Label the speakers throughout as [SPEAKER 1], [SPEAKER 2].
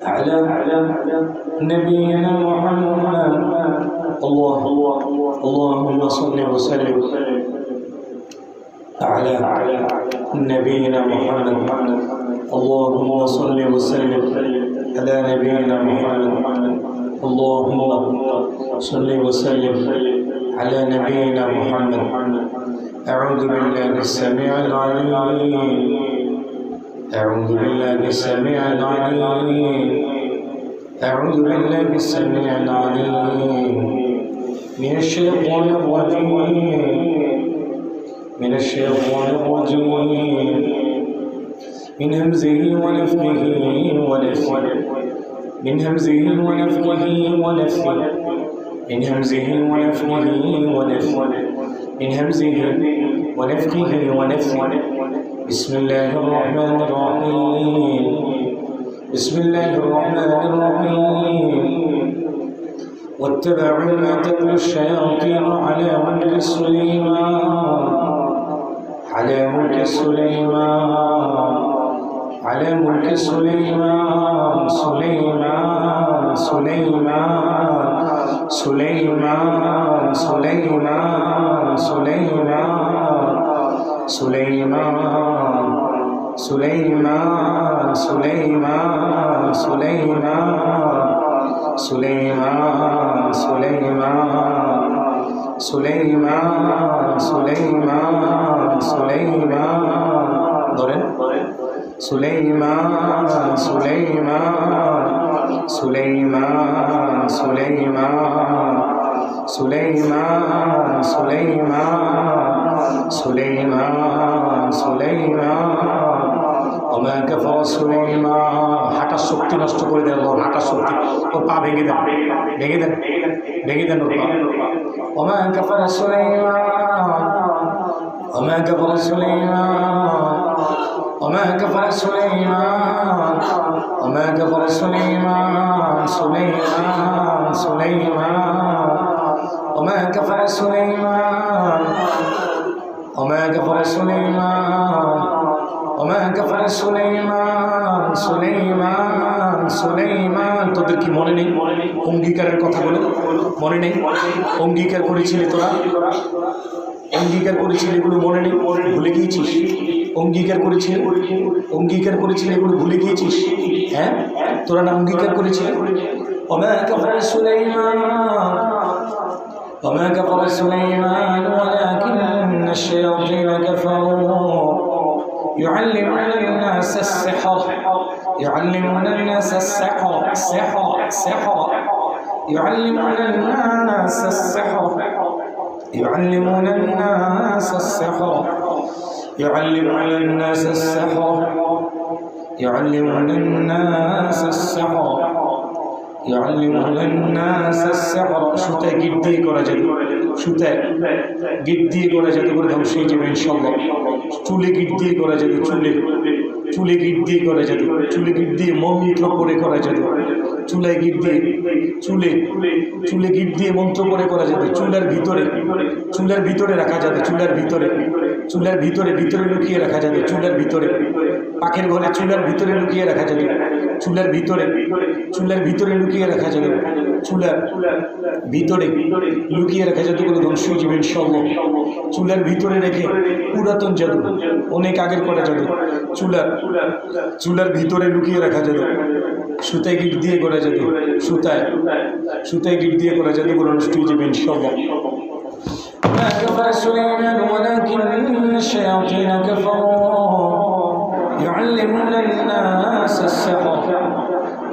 [SPEAKER 1] على نبينا محمد. اللهم صل وسلم على نبينا محمد. اللهم صل وسلم على نبينا محمد. اللهم صل وسلم على نبينا محمد. أعوذ بالله السميع العليم أعوذ بالله السميع العليم أعوذ بالله السميع العليم من الشيطان الرجيم من همزه ونفخه ونفثه من همزه ونفخه ونفثه من همزه ونفخه ونفثه من همزه ونفخه ونفثه. بسم الله الرحمن الرحيم بسم الله الرحمن الرحيم. واتبعوا ما تتلو الشياطين على ملك سليمان على ملك سليمان على ملك سليمان سليمان سليمان سليمان سليمان سليمان سليمان سليمان سليمان سليمان سليمان سليمان سليمان سليمان ধরেন سليمان سليمان سليمان سليمان سليمان سليمان سليمان سليمان وما كفر سليمان. হাঁটার শক্তি নষ্ট করে দেন আল্লাহ, হাঁটার শক্তি, ওর পা ভেঙে দেন ভেঙে দেন ভেঙে দেন ওর পা. وما كفر سليمان وما كفر سليمان وما كفر سليمان وما كفر سليمان سليمان سليمان وما كفر سليمان وما كفر سليمان وما كفر سليمان سليمان سليمان. তোদের কি মনে নেই অঙ্গীকারের কথাগুলো? মনে নেই? অঙ্গীকার করেছিলি তোরা, অঙ্গীকার করেছিলি, এগুলো মনে নেই? ভুলে গিয়েছিস? অঙ্গীকার করেছিলি এগুলো ভুলে গিয়েছিস? হ্যাঁ, তোরা না অঙ্গীকার করেছিলি? وما كفر سليمان وما كفر سليمان ولكن الشياطين كفروا يعلمون الناس السحر يعلمون الناس السحر سحر يعلمون الناس السحر يعلمون الناس السحر يعلمون الناس السحر يعلمون الناس السحر يعلمون الناس السحر. সুতায় গিট দিয়ে করা যাবে, সুতায় গিট দিয়ে করা যাবে করে ধ্বংস হয়ে যাবে ইনশাল্লাহ. চুলে গিট দিয়ে করা যাবে, চুলে গিট দিয়ে করা যাবে, চুলে গিট দিয়ে মন্ত্র করে করা যাবে, চুলায় গিট দিয়ে চুলে গিট দিয়ে মন্ত্র করে করা যাবে. চুলার ভিতরে রাখা যাবে, চুলার ভিতরে লুকিয়ে রাখা যাবে, চুলার ভিতরে পাখির ঘরে চুলার ভিতরে লুকিয়ে রাখা যাবে, চুলার ভিতরে লুকিয়ে রাখা যাবে, চুলার ভিতরে লুকিয়ে রাখা যাবে কোনো ধ্বংস হয়ে যাবে ইনশাআল্লাহ. চুলার ভিতরে রেখে পুরাতন জাদু অনেক আগের করা যাবে, চুলার ভিতরে লুকিয়ে রাখা যাবে, সুতায় গিট দিয়ে করা যাবে, সুতায় গিট দিয়ে করা যাবে কোনো নষ্ট হয়ে যাবে ইনশাআল্লাহ. ما كفر سليمان ولكن الشياطين كفروا يعلمون الناس السحر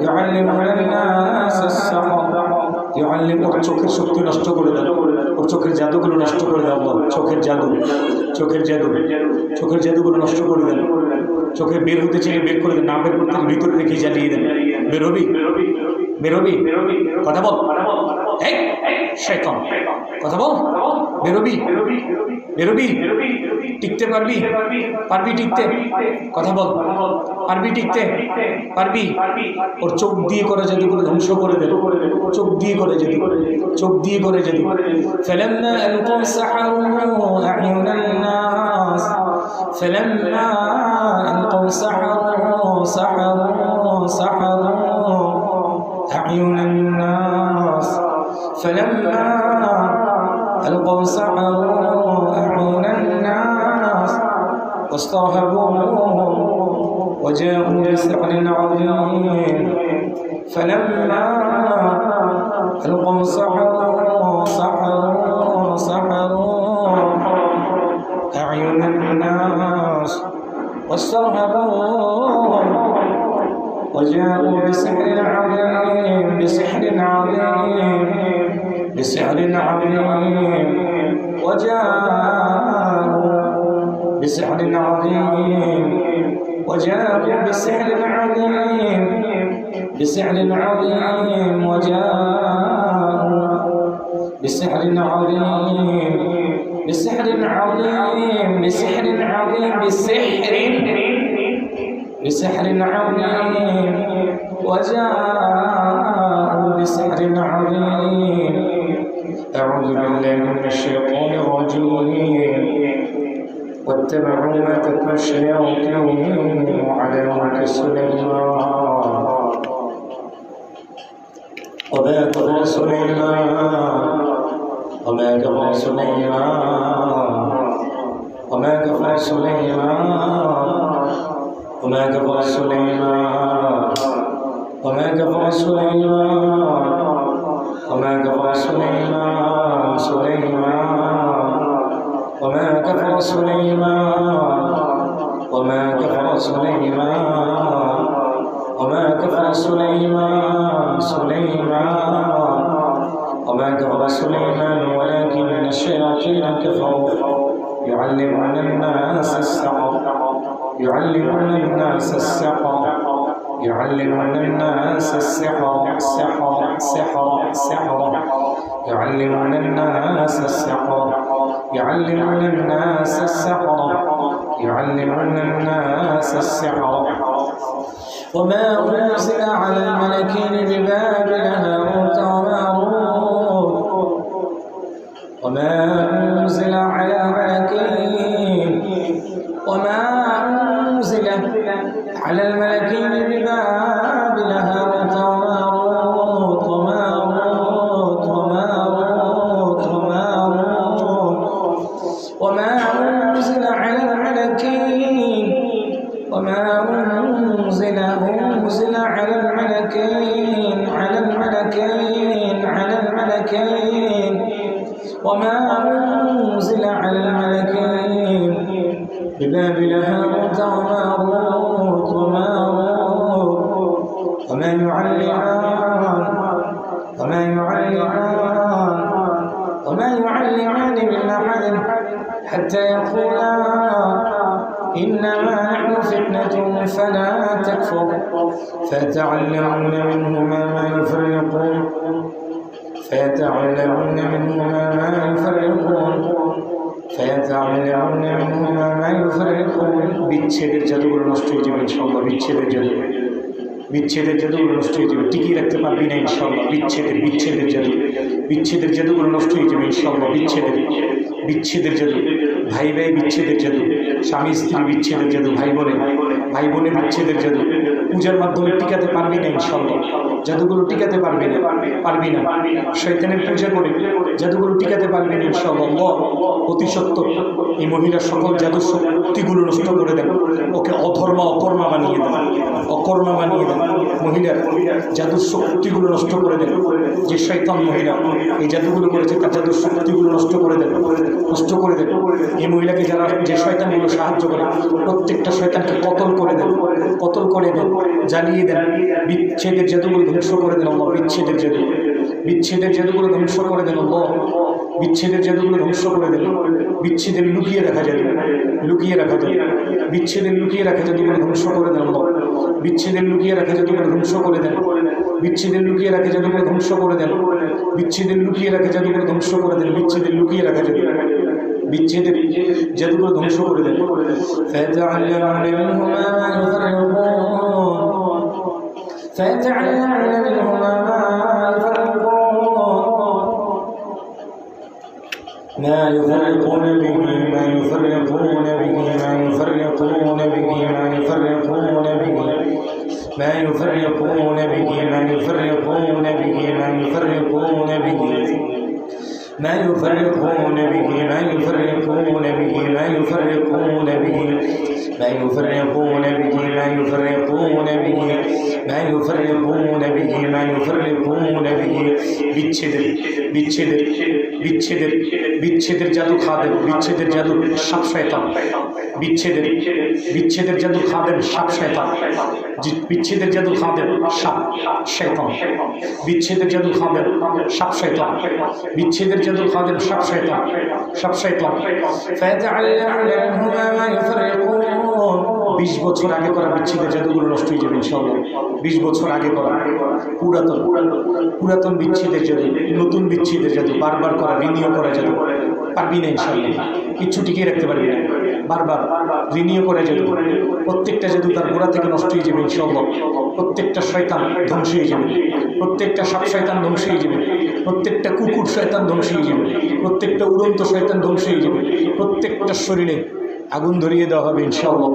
[SPEAKER 1] يعلمون الناس السحر يعلم. ওর চোখের শক্তি নষ্ট করে দেন, ওর চোখের জাদুগুলো নষ্ট করে দেন আল্লাহ, চোখের জাদুগুলো নষ্ট করে দেন. চোখে বের হতে চাইলে বের করে দেন, না বের করতে ভিতরে রেখে জ্বালিয়ে দেন. বেরোবি কথা বল, এই শয়তান কথা বল, বেরোবি টিকতে পারবি টিকতে, কথা বল, পারবি টিকতে পারবি? ওর চোখ দিয়ে করে জাদুগুলো ধ্বংস করে দেন, চোখ দিয়ে করে জাদু. فلما ألقوا سحروا أعين الناس فلما ألقوا سحروا أعين الناس فلما ألقوا سحروا أعين الناس واسترهبوهم وجاءوا بسحر عظيم فلما ألقوا سحروا أعين الناس واسترهبوهم وجاءوا بسحر عظيم وجاءوا بسحر عظيم وجاءوا بسحر عظيم أعوذ بالله من الشيطان الرجيم واتبعوا ما تتلو الشياطين على ملك سليمان وما كفر سليمان ولكن الشياطين كفروا يعلمون الناس السحر يعلمون الناس السحر يعلمون الناس السحر وما أنزل على الملكين ببابل هاروت وماروت وما أنزل على الملكين ببابل هاروت وما أنزل على الملكين ببابل هاروت وماروت وما يعلمان من أحد حتى يقولا إنما نحن فتنة فلا تكفر فيتعلمون منهما ما يفرقون বিচ্ছেদের জাদুগুলো নষ্ট হয়ে যাবে ইনশাআল্লাহ বিচ্ছেদের জাদুগুলো নষ্ট হয়ে যাবে টিকিয়ে রাখতে পারবি না ইনশাআল্লাহ বিচ্ছেদের জাদুগুলো নষ্ট হয়ে যাবে ইনশাআল্লাহ বিচ্ছেদের জাদু ভাই বিচ্ছেদের জাদু স্বামী স্ত্রী বিচ্ছেদের জাদু ভাই বোনের বিচ্ছেদের জাদু পূজার মাধ্যমে টিকাতে পারবি না ইনশাআল্লাহ জাদুগুলো টিকাতে পারবি না শয়তানের পূজা করে জাদুগুলো টিকাতে পারবি না ইনশাআল্লাহ অতি সত্য এই মহিলার সকল জাদু শক্তিগুলো নষ্ট করে দেন ওকে অকর্মা বানিয়ে দেন মহিলার জাদুর শক্তিগুলো নষ্ট করে দেন যে শয়তান মহিলা এই জাদুগুলো করেছে তার জাদুর শক্তিগুলো নষ্ট করে দেন এই মহিলাকে যারা যে শয়তানগুলো সাহায্য করে প্রত্যেকটা শয়তানকে কতল করে দেন জ্বালিয়ে দেন বিচ্ছেদের জাদুগুলো ধ্বংস করে দেন আল্লাহ বিচ্ছেদের জাদুগুলো ধ্বংস করে দেন আল্লাহ বিচ্ছেদের লুকিয়ে রাখা যাবে বিচ্ছেদের লুকিয়ে রাখা জাদুগুলো ধ্বংস করে দেন আল্লাহ বিচ্ছেদের লুকিয়ে রাখা জাদুগুলো ধ্বংস করে দেন বিচ্ছেদের লুকিয়ে রাখা জাদুগুলো ধ্বংস করে দেন বিচ্ছেদের লুকিয়ে রাখা জাদুগুলো ধ্বংস করে দেন বিচ্ছেদের লুকিয়ে রাখা জাদুগুলো ধ্বংস করে দেন فيتعلمون منهما ما يفرقون به ما يفرقون به ما يفرقون به ما يفرقون به ما يفرقون به ما يفرقون به ما يفرقون به ما يفرقون به ما يفرقون به ما يفرقون به বিচ্ছেদের বিচ্ছেদের বিচ্ছেদের বিচ্ছেদের জাদু খাদেম বিচ্ছেদের জাদু সাপ শয়তান বিচ্ছেদের বিচ্ছেদের জাদু খাদেম সাপ শয়তান বিচ্ছেদের জাদু খাদেম সাপ শয়তান বিচ্ছেদের জাদু খাদেম সাপ শয়তান বিচ্ছেদের জাদু খাদেম সাপ শয়তান সাপ শয়তান فيتعلمون منهما ما يفرقون 20 বছর আগে করা বিচ্ছেদের জাদুগুলো নষ্ট হয়ে যাবে ইনশাআল্লাহ 20 বছর আগে করা পুরাতন বিচ্ছেদের জাদু নতুন বিচ্ছেদের জাদু বারবার করা রিনিউ করা জাদু পারবি না ইনশাআল্লাহ কিচ্ছু টিকিয়ে রাখতে পারবি না বারবার রিনিউ করা জাদু প্রত্যেকটা জাদু তার গোড়া থেকে নষ্ট হয়ে যাবে ইনশাআল্লাহ প্রত্যেকটা শয়তান ধ্বংস হয়ে যাবে প্রত্যেকটা সাপ শয়তান ধ্বংস হয়ে যাবে প্রত্যেকটা কুকুর শয়তান ধ্বংস হয়ে যাবে প্রত্যেকটা উড়ন্ত শয়তান ধ্বংস হয়ে যাবে প্রত্যেকটা শরীরে আগুন ধরিয়ে দেওয়া হবে ইনশাআল্লাহ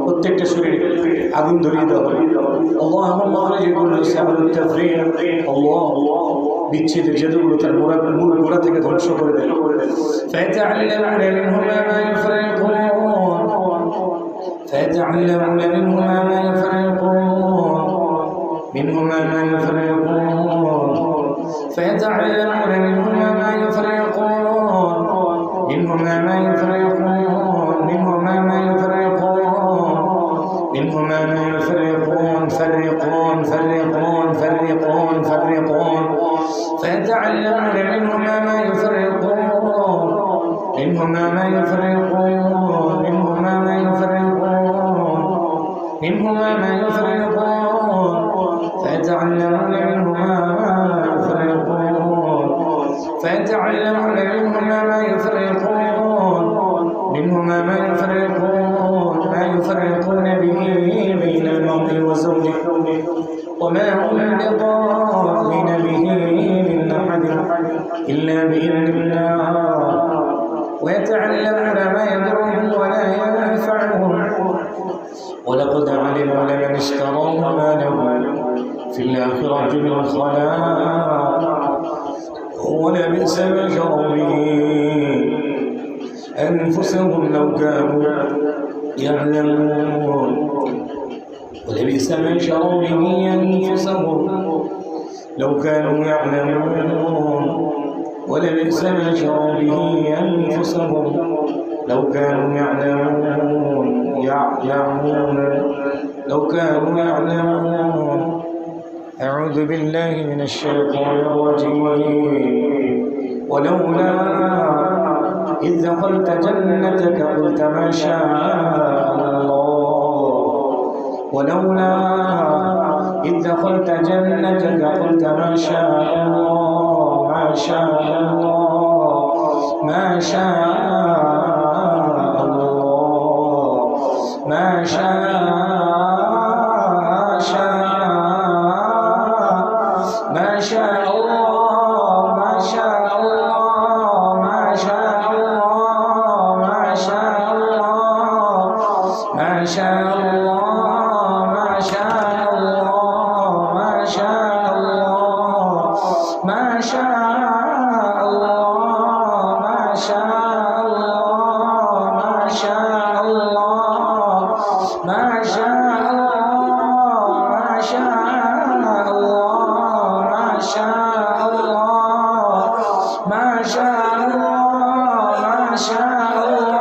[SPEAKER 1] প্রত্যেকটা শরীরে আগুন ধরিয়ে দেওয়া হবে আল্লাহুম্মা আলাইকুম বিসাবাবিত তাফরীক আল্লাহ বিচ্ছেদের জাদুগুলো তার মূল গোড়া থেকে ধ্বংস করে দেয় فيتعلمون منهما ما يفرقون فيتعلمون منهما ما يفرقون منهما ما يفرقون فيتعلمون منهما ما يفرقون منهما ما يفرقون منهما ما يفرقون منهما ما يفرقون فرقون فرقون فرقون فرقون فيتعلمون منهما ما يفرقون منهما ما يفرقون منهما ما يفرقون منهما ما يفرقون فيتعلمون منهما ما يفرقون فيتعلمون منهما ما يفرقون منهما ما يفرقون ما يفرقون به بين المرء وزوجه وما هم بضارين به من أحد إلا بإذن الله ويتعلمون ما يضرهم ولا ينفعهم ولقد علموا لمن اشتراه ما له في الآخرة من خلاق ولبئس ما شروا به أنفسهم لو كانوا يعلمون ولبئس ما شروا به أنفسهم لو كانوا يعلمون ولبئس ما شروا به أنفسهم لو كانوا يعلمون لو كانوا يعلمون أعوذ بالله من الشيطان الرجيم ولولا إذ دخلت جنتك قلت ما شاء الله ولولا إذ دخلت جنتك قلت ما شاء الله ما شاء الله ما شاء الله ما شاء ما شاء الله ما شاء الله ما شاء الله ما شاء الله ما شاء الله ما شاء الله ما شاء الله ما شاء الله ما شاء الله ما شاء الله ما شاء الله ما شاء الله ما شاء الله ما شاء الله ما شاء الله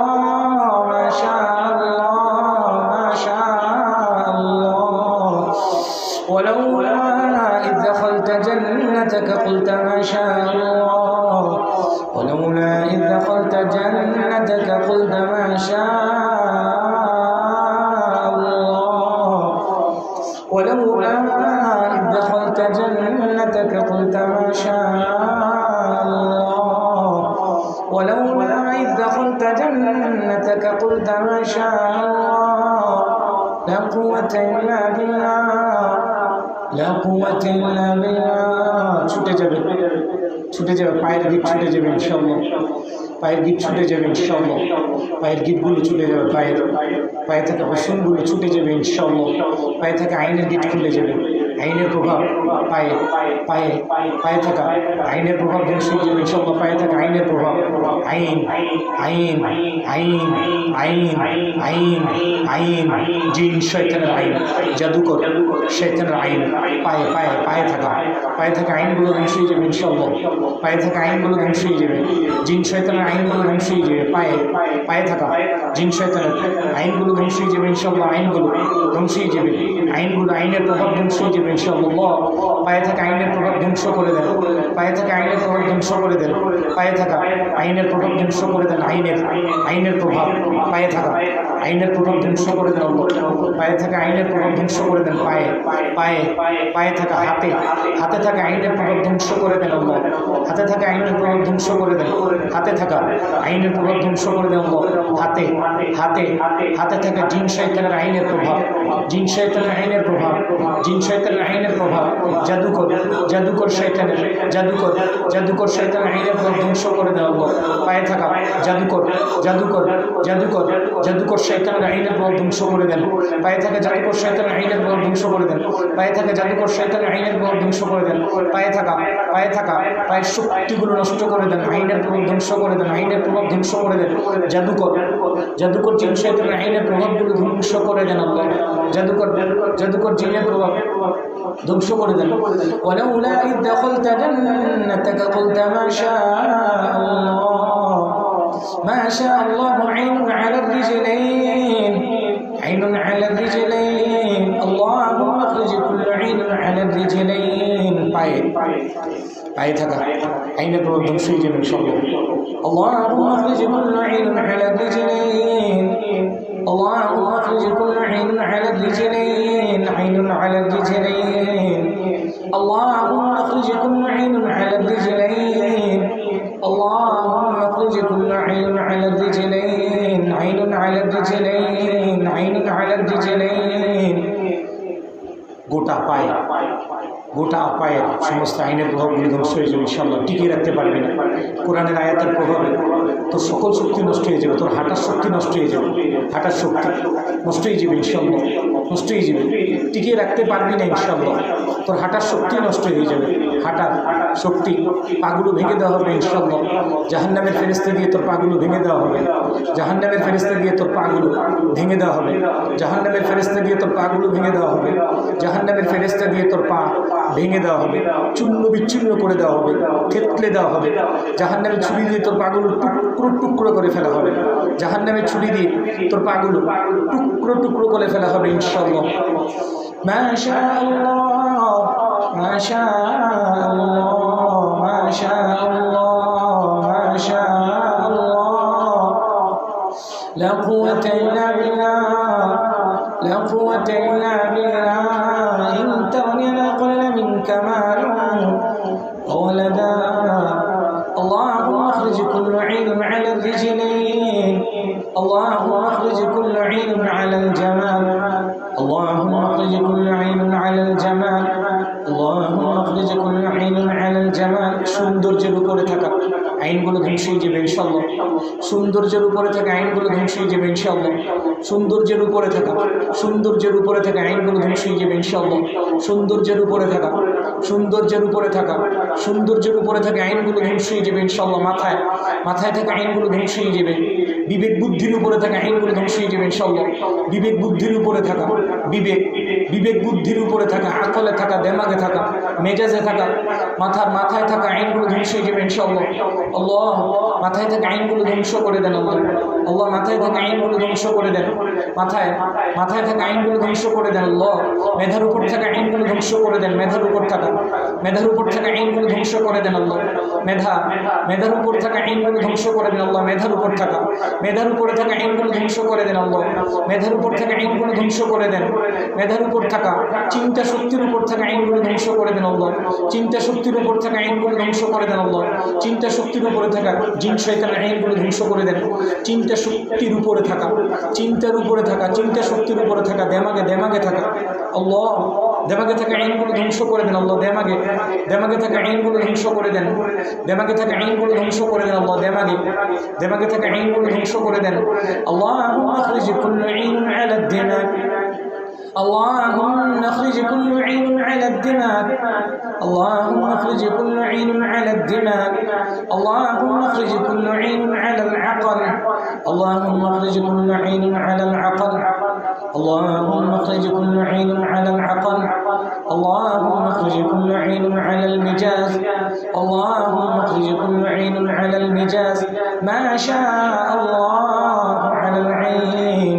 [SPEAKER 1] ما شاء الله ما شاء الله ولولا إذ دخلت جنتك قلت ما شاء الله ولولا إذ دخلت جنتك قلت ما شاء الله ولولا إذ دخلت جنتك قلت ما شاء الله ولولا إذ دخلت جنتك قلت ما شاء الله لا قوة إلا بالله لا قوة إلا بالله ছুটে যাবে পায়ের গিট ছুটে যাবে ইনশাআল্লাহ পায়ের গিট ছুটে যাবে ইনশাআল্লাহ পায়ের গিটগুলো ছুটে যাবে পায়ে থাকা পশমগুলো ছুটে যাবে ইনশাআল্লাহ পায়ে থাকা আইনের গিট খুলে যাবে আইনের প্রভাব পায়ে পায়ে পায়ে থাকা আইনের প্রভাব ধ্বংস হয়ে যাবে ইনশাআল্লাহ। পায়ে থাকা আইনের প্রভাব আইন আইন আইন আইন আইন আইন জিন শয়তানের আইন জাদুকর শয়তানের আইন পায়ে পায়ে পায়ে থাকা আইনগুলো ধ্বংস হয়ে যাবে ইনশাআল্লাহ। পায়ে থাকা আইনগুলো ধ্বংস হয়ে যাবে, জিন শয়তানের আইনগুলো ধ্বংস হয়ে যাবে। পায়ে পায়ে থাকা জিন শয়তানের আইনগুলো ধ্বংস হয়ে যাবে ইনশাআল্লাহ। আইনগুলো ধ্বংস হয়ে যাবে, আইনগুলো আইনের প্রভাব ধ্বংস হয়ে যাবে ইনশাআল্লাহ। পায়ে থাকা আইনের প্রভাব ধ্বংস করে দেন, পায়ে থাকা আইনের প্রভাব ধ্বংস করে দেন, পায়ে থাকা আইনের প্রভাব ধ্বংস করে দেন। আইনের প্রভাব পায়ে থাকা আইনের প্রভাব ধ্বংস করে দেন আল্লাহ। পায়ে থাকা আইনের প্রভাব ধ্বংস করে দেন। পায়ে পায়ে পায়ে থাকা হাতে থাকা আইনের প্রভাব ধ্বংস করে দেন আল্লাহ। হাতে থাকা আইনের প্রভাব ধ্বংস করে দেন, হাতে থাকা আইনের প্রভাব ধ্বংস করে দেন আল্লাহ। হাতে হাতে হাতে থাকা জিন শয়তানের আইনের প্রভাব, জিন শয়তানের আইনের প্রভাব, জিন শয়তানের আইনের প্রভাব, জাদুকর শয়তানের জাদুকর শয়তানের আইনের প্রভাব ধ্বংস করে দেন আল্লাহ। পায়ে থাকা জাদুকর শয়তানের আইনের প্রভাব ধ্বংস করে দেন। পায়ে থাকা জাদুকর শয়তানের আইনের প্রভাব ধ্বংস করে দেন। পায়ে থাকা জাদুকর শয়তানের আইনের প্রভাব ধ্বংস করে দেন। পায়ে থাকা পায়ের শক্তিগুলো নষ্ট করে দেন, আইনের প্রভাব ধ্বংস করে দেন, আইনের প্রভাব ধ্বংস করে দেন। জাদুকর জিন শয়তানের আইনের প্রভাবগুলো ধ্বংস করে দেন আল্লাহ। জাদুকর জিনের প্রভাব ধ্বংস করে দেন। ওয়ালাউলা ইয দাখালতা জান্নাতাকা কুলতা মা শাআ আল্লাহ আইনুন আলার রিজলাইন আইনুন আলার রিজলাইন আল্লাহুম্মা আখরিজ কুল্লা আইনুন আলার রিজলাইন। পায়ে থাকা আইনের প্রভাব ধ্বংস হয়ে যাবে ইনশাআল্লাহ। আল্লাহুম্মা আখরিজ কুল্লা আইনুন আলার রিজলাইন اللهم اخرج كل عين على الرجلين عين على الرجلين اللهم اخرج كل عين على الرجلين اللهم اخرج كل عين على الرجلين عين على الرجلين عين على الرجلين গোটা পায়ের সমস্ত আইনের প্রভাবগুলি ধ্বংস হয়ে যাবে ইনশাআল্লাহ। টিকিয়ে রাখতে পারবি না। কোরআনের আয়াতের প্রভাবে তোর সকল শক্তি নষ্ট হয়ে যাবে, তোর হাঁটার শক্তি নষ্ট হয়ে যাবে, হাঁটার শক্তি নষ্ট হয়ে যাবে ইনশাআল্লাহ, নষ্ট হয়ে যাবে। টিকিয়ে রাখতে পারবি না ইনশাআল্লাহ, তোর হাঁটার শক্তি নষ্ট হয়ে যাবে, হাঁটার শক্তি। পাগুলো ভেঙে দেওয়া হবে ইনশাআল্লাহ। জাহান্নামের ফেরেশতা দিয়ে তোর পাগুলো ভেঙে দেওয়া হবে, জাহান্নামের ফেরেশতা দিয়ে তোর পাগুলো ভেঙে দেওয়া হবে, জাহান্নামের ফেরেশতা দিয়ে তোর পাগুলো ভেঙে দেওয়া হবে, জাহান্নামের ফেরেশতা দিয়ে তোর পা ভেঙে দেওয়া হবে, চূর্ণ বিচ্ছিন্ন করে দেওয়া হবে, থেতলে দেওয়া হবে। জাহান্নামের ছুরি দিয়ে তোর পাগুলো টুকরো করে ফেলা হবে, জাহান্নামের ছুরি দিয়ে তোর পাগুলো টুকরো করে ফেলা হবে ইনশাআল্লাহ। মাশাআল্লাহ মাশাআল্লাহ মাশাআল্লাহ মাশাআল্লাহ লা কুওয়াতা ইল্লা বিল্লাহ লা কুওয়াতা ইল্লা বিল্লাহ ইন তাগনিনা কুল্লা মিনকা মালুন ওয়ালাদা اللهم اخرج كل عين على الرجلين اللهم اخرج كل عين على الجمال اللهم اخرج كل عين على الجمال اللهم اخرج كل عين على الجمال সৌন্দর্যের উপরে থাকা আইনগুলো ধ্বংস হয়ে যাবে ইনশাআল্লাহ। সৌন্দর্যের উপরে থাকা আইনগুলো ধ্বংস হয়ে যাবে ইনশাআল্লাহ। সৌন্দর্যের উপরে থাকা আইনগুলো ধ্বংস হয়ে যাবে ইনশাআল্লাহ। সৌন্দর্যের উপরে থাকা আইনগুলো ধ্বংস হয়ে যাবে ইনশাআল্লাহ। মাথায় থাকা আইনগুলো ধ্বংস হয়ে যাবে। বিবেক বুদ্ধির উপরে থাকা আইনগুলো ধ্বংস হয়ে যাবে ইনশাআল্লাহ। বিবেক বুদ্ধির উপরে থাকা আকলে থাকা, দেমাগে থাকা, মেজাজে থাকা, মাথায় থাকা আইনগুলো ধ্বংস হয়ে যাবে ইনশাআল্লাহ। আল্লাহ মাথায় থাকা আইনগুলো ধ্বংস করে দেন আল্লাহ। আল্লাহ মাথায় থাকা আইনগুলো ধ্বংস করে দেন, মাথায় থাকা আইনগুলো ধ্বংস করে দেন আল্লাহ। মেধার উপর থাকা আইনগুলো ধ্বংস করে দেন, মেধার উপর থাকা আইনগুলো ধ্বংস করে দেন আল্লাহ। মেধার উপর থাকা আইনগুলো ধ্বংস করে দেন আল্লাহ। মেধার উপরে থাকা আইনগুলো ধ্বংস করে দেন আল্লাহ। মেধার উপর থাকা আইনগুলো ধ্বংস করে দেন। মেধার উপর থাকা চিন্তা শক্তির উপর থাকা আইনগুলো ধ্বংস করে দেন আল্লাহ। চিন্তা শক্তির উপর থাকা আইনগুলো ধ্বংস করে দেন আল্লাহ। চিন্তা শক্তির উপরে থাকা জিন শয়তানের আইনগুলো ধ্বংস করে দেন। চিন্তা শক্তির উপরে থাকা, চিন্তা শক্তির উপরে থাকা, দেমাগে থাকা আল্লাহ, দেমাগে থাকা আইনগুলো ধ্বংস করে দেন আল্লাহ। দেমাগে থাকা আইনগুলো ধ্বংস করে দেন, দেমাগে থাকা আইনগুলো ধ্বংস করে দেন আল্লাহ। দেমাগে থাকা আইনগুলো ধ্বংস করে দেন। আল্লাহুম্মা আখরিজ কুল্লা আইন আলা الدماغ اللهم اخرج كل عين على الدماغ اللهم اخرج كل عين على الدماغ اللهم اخرج كل عين على العقل اللهم اخرج كل عين على العقل اللهم اخرج كل عين على العقل اللهم اخرج كل عين على المجاز اللهم اخرج كل عين على المجاز ما شاء الله على العين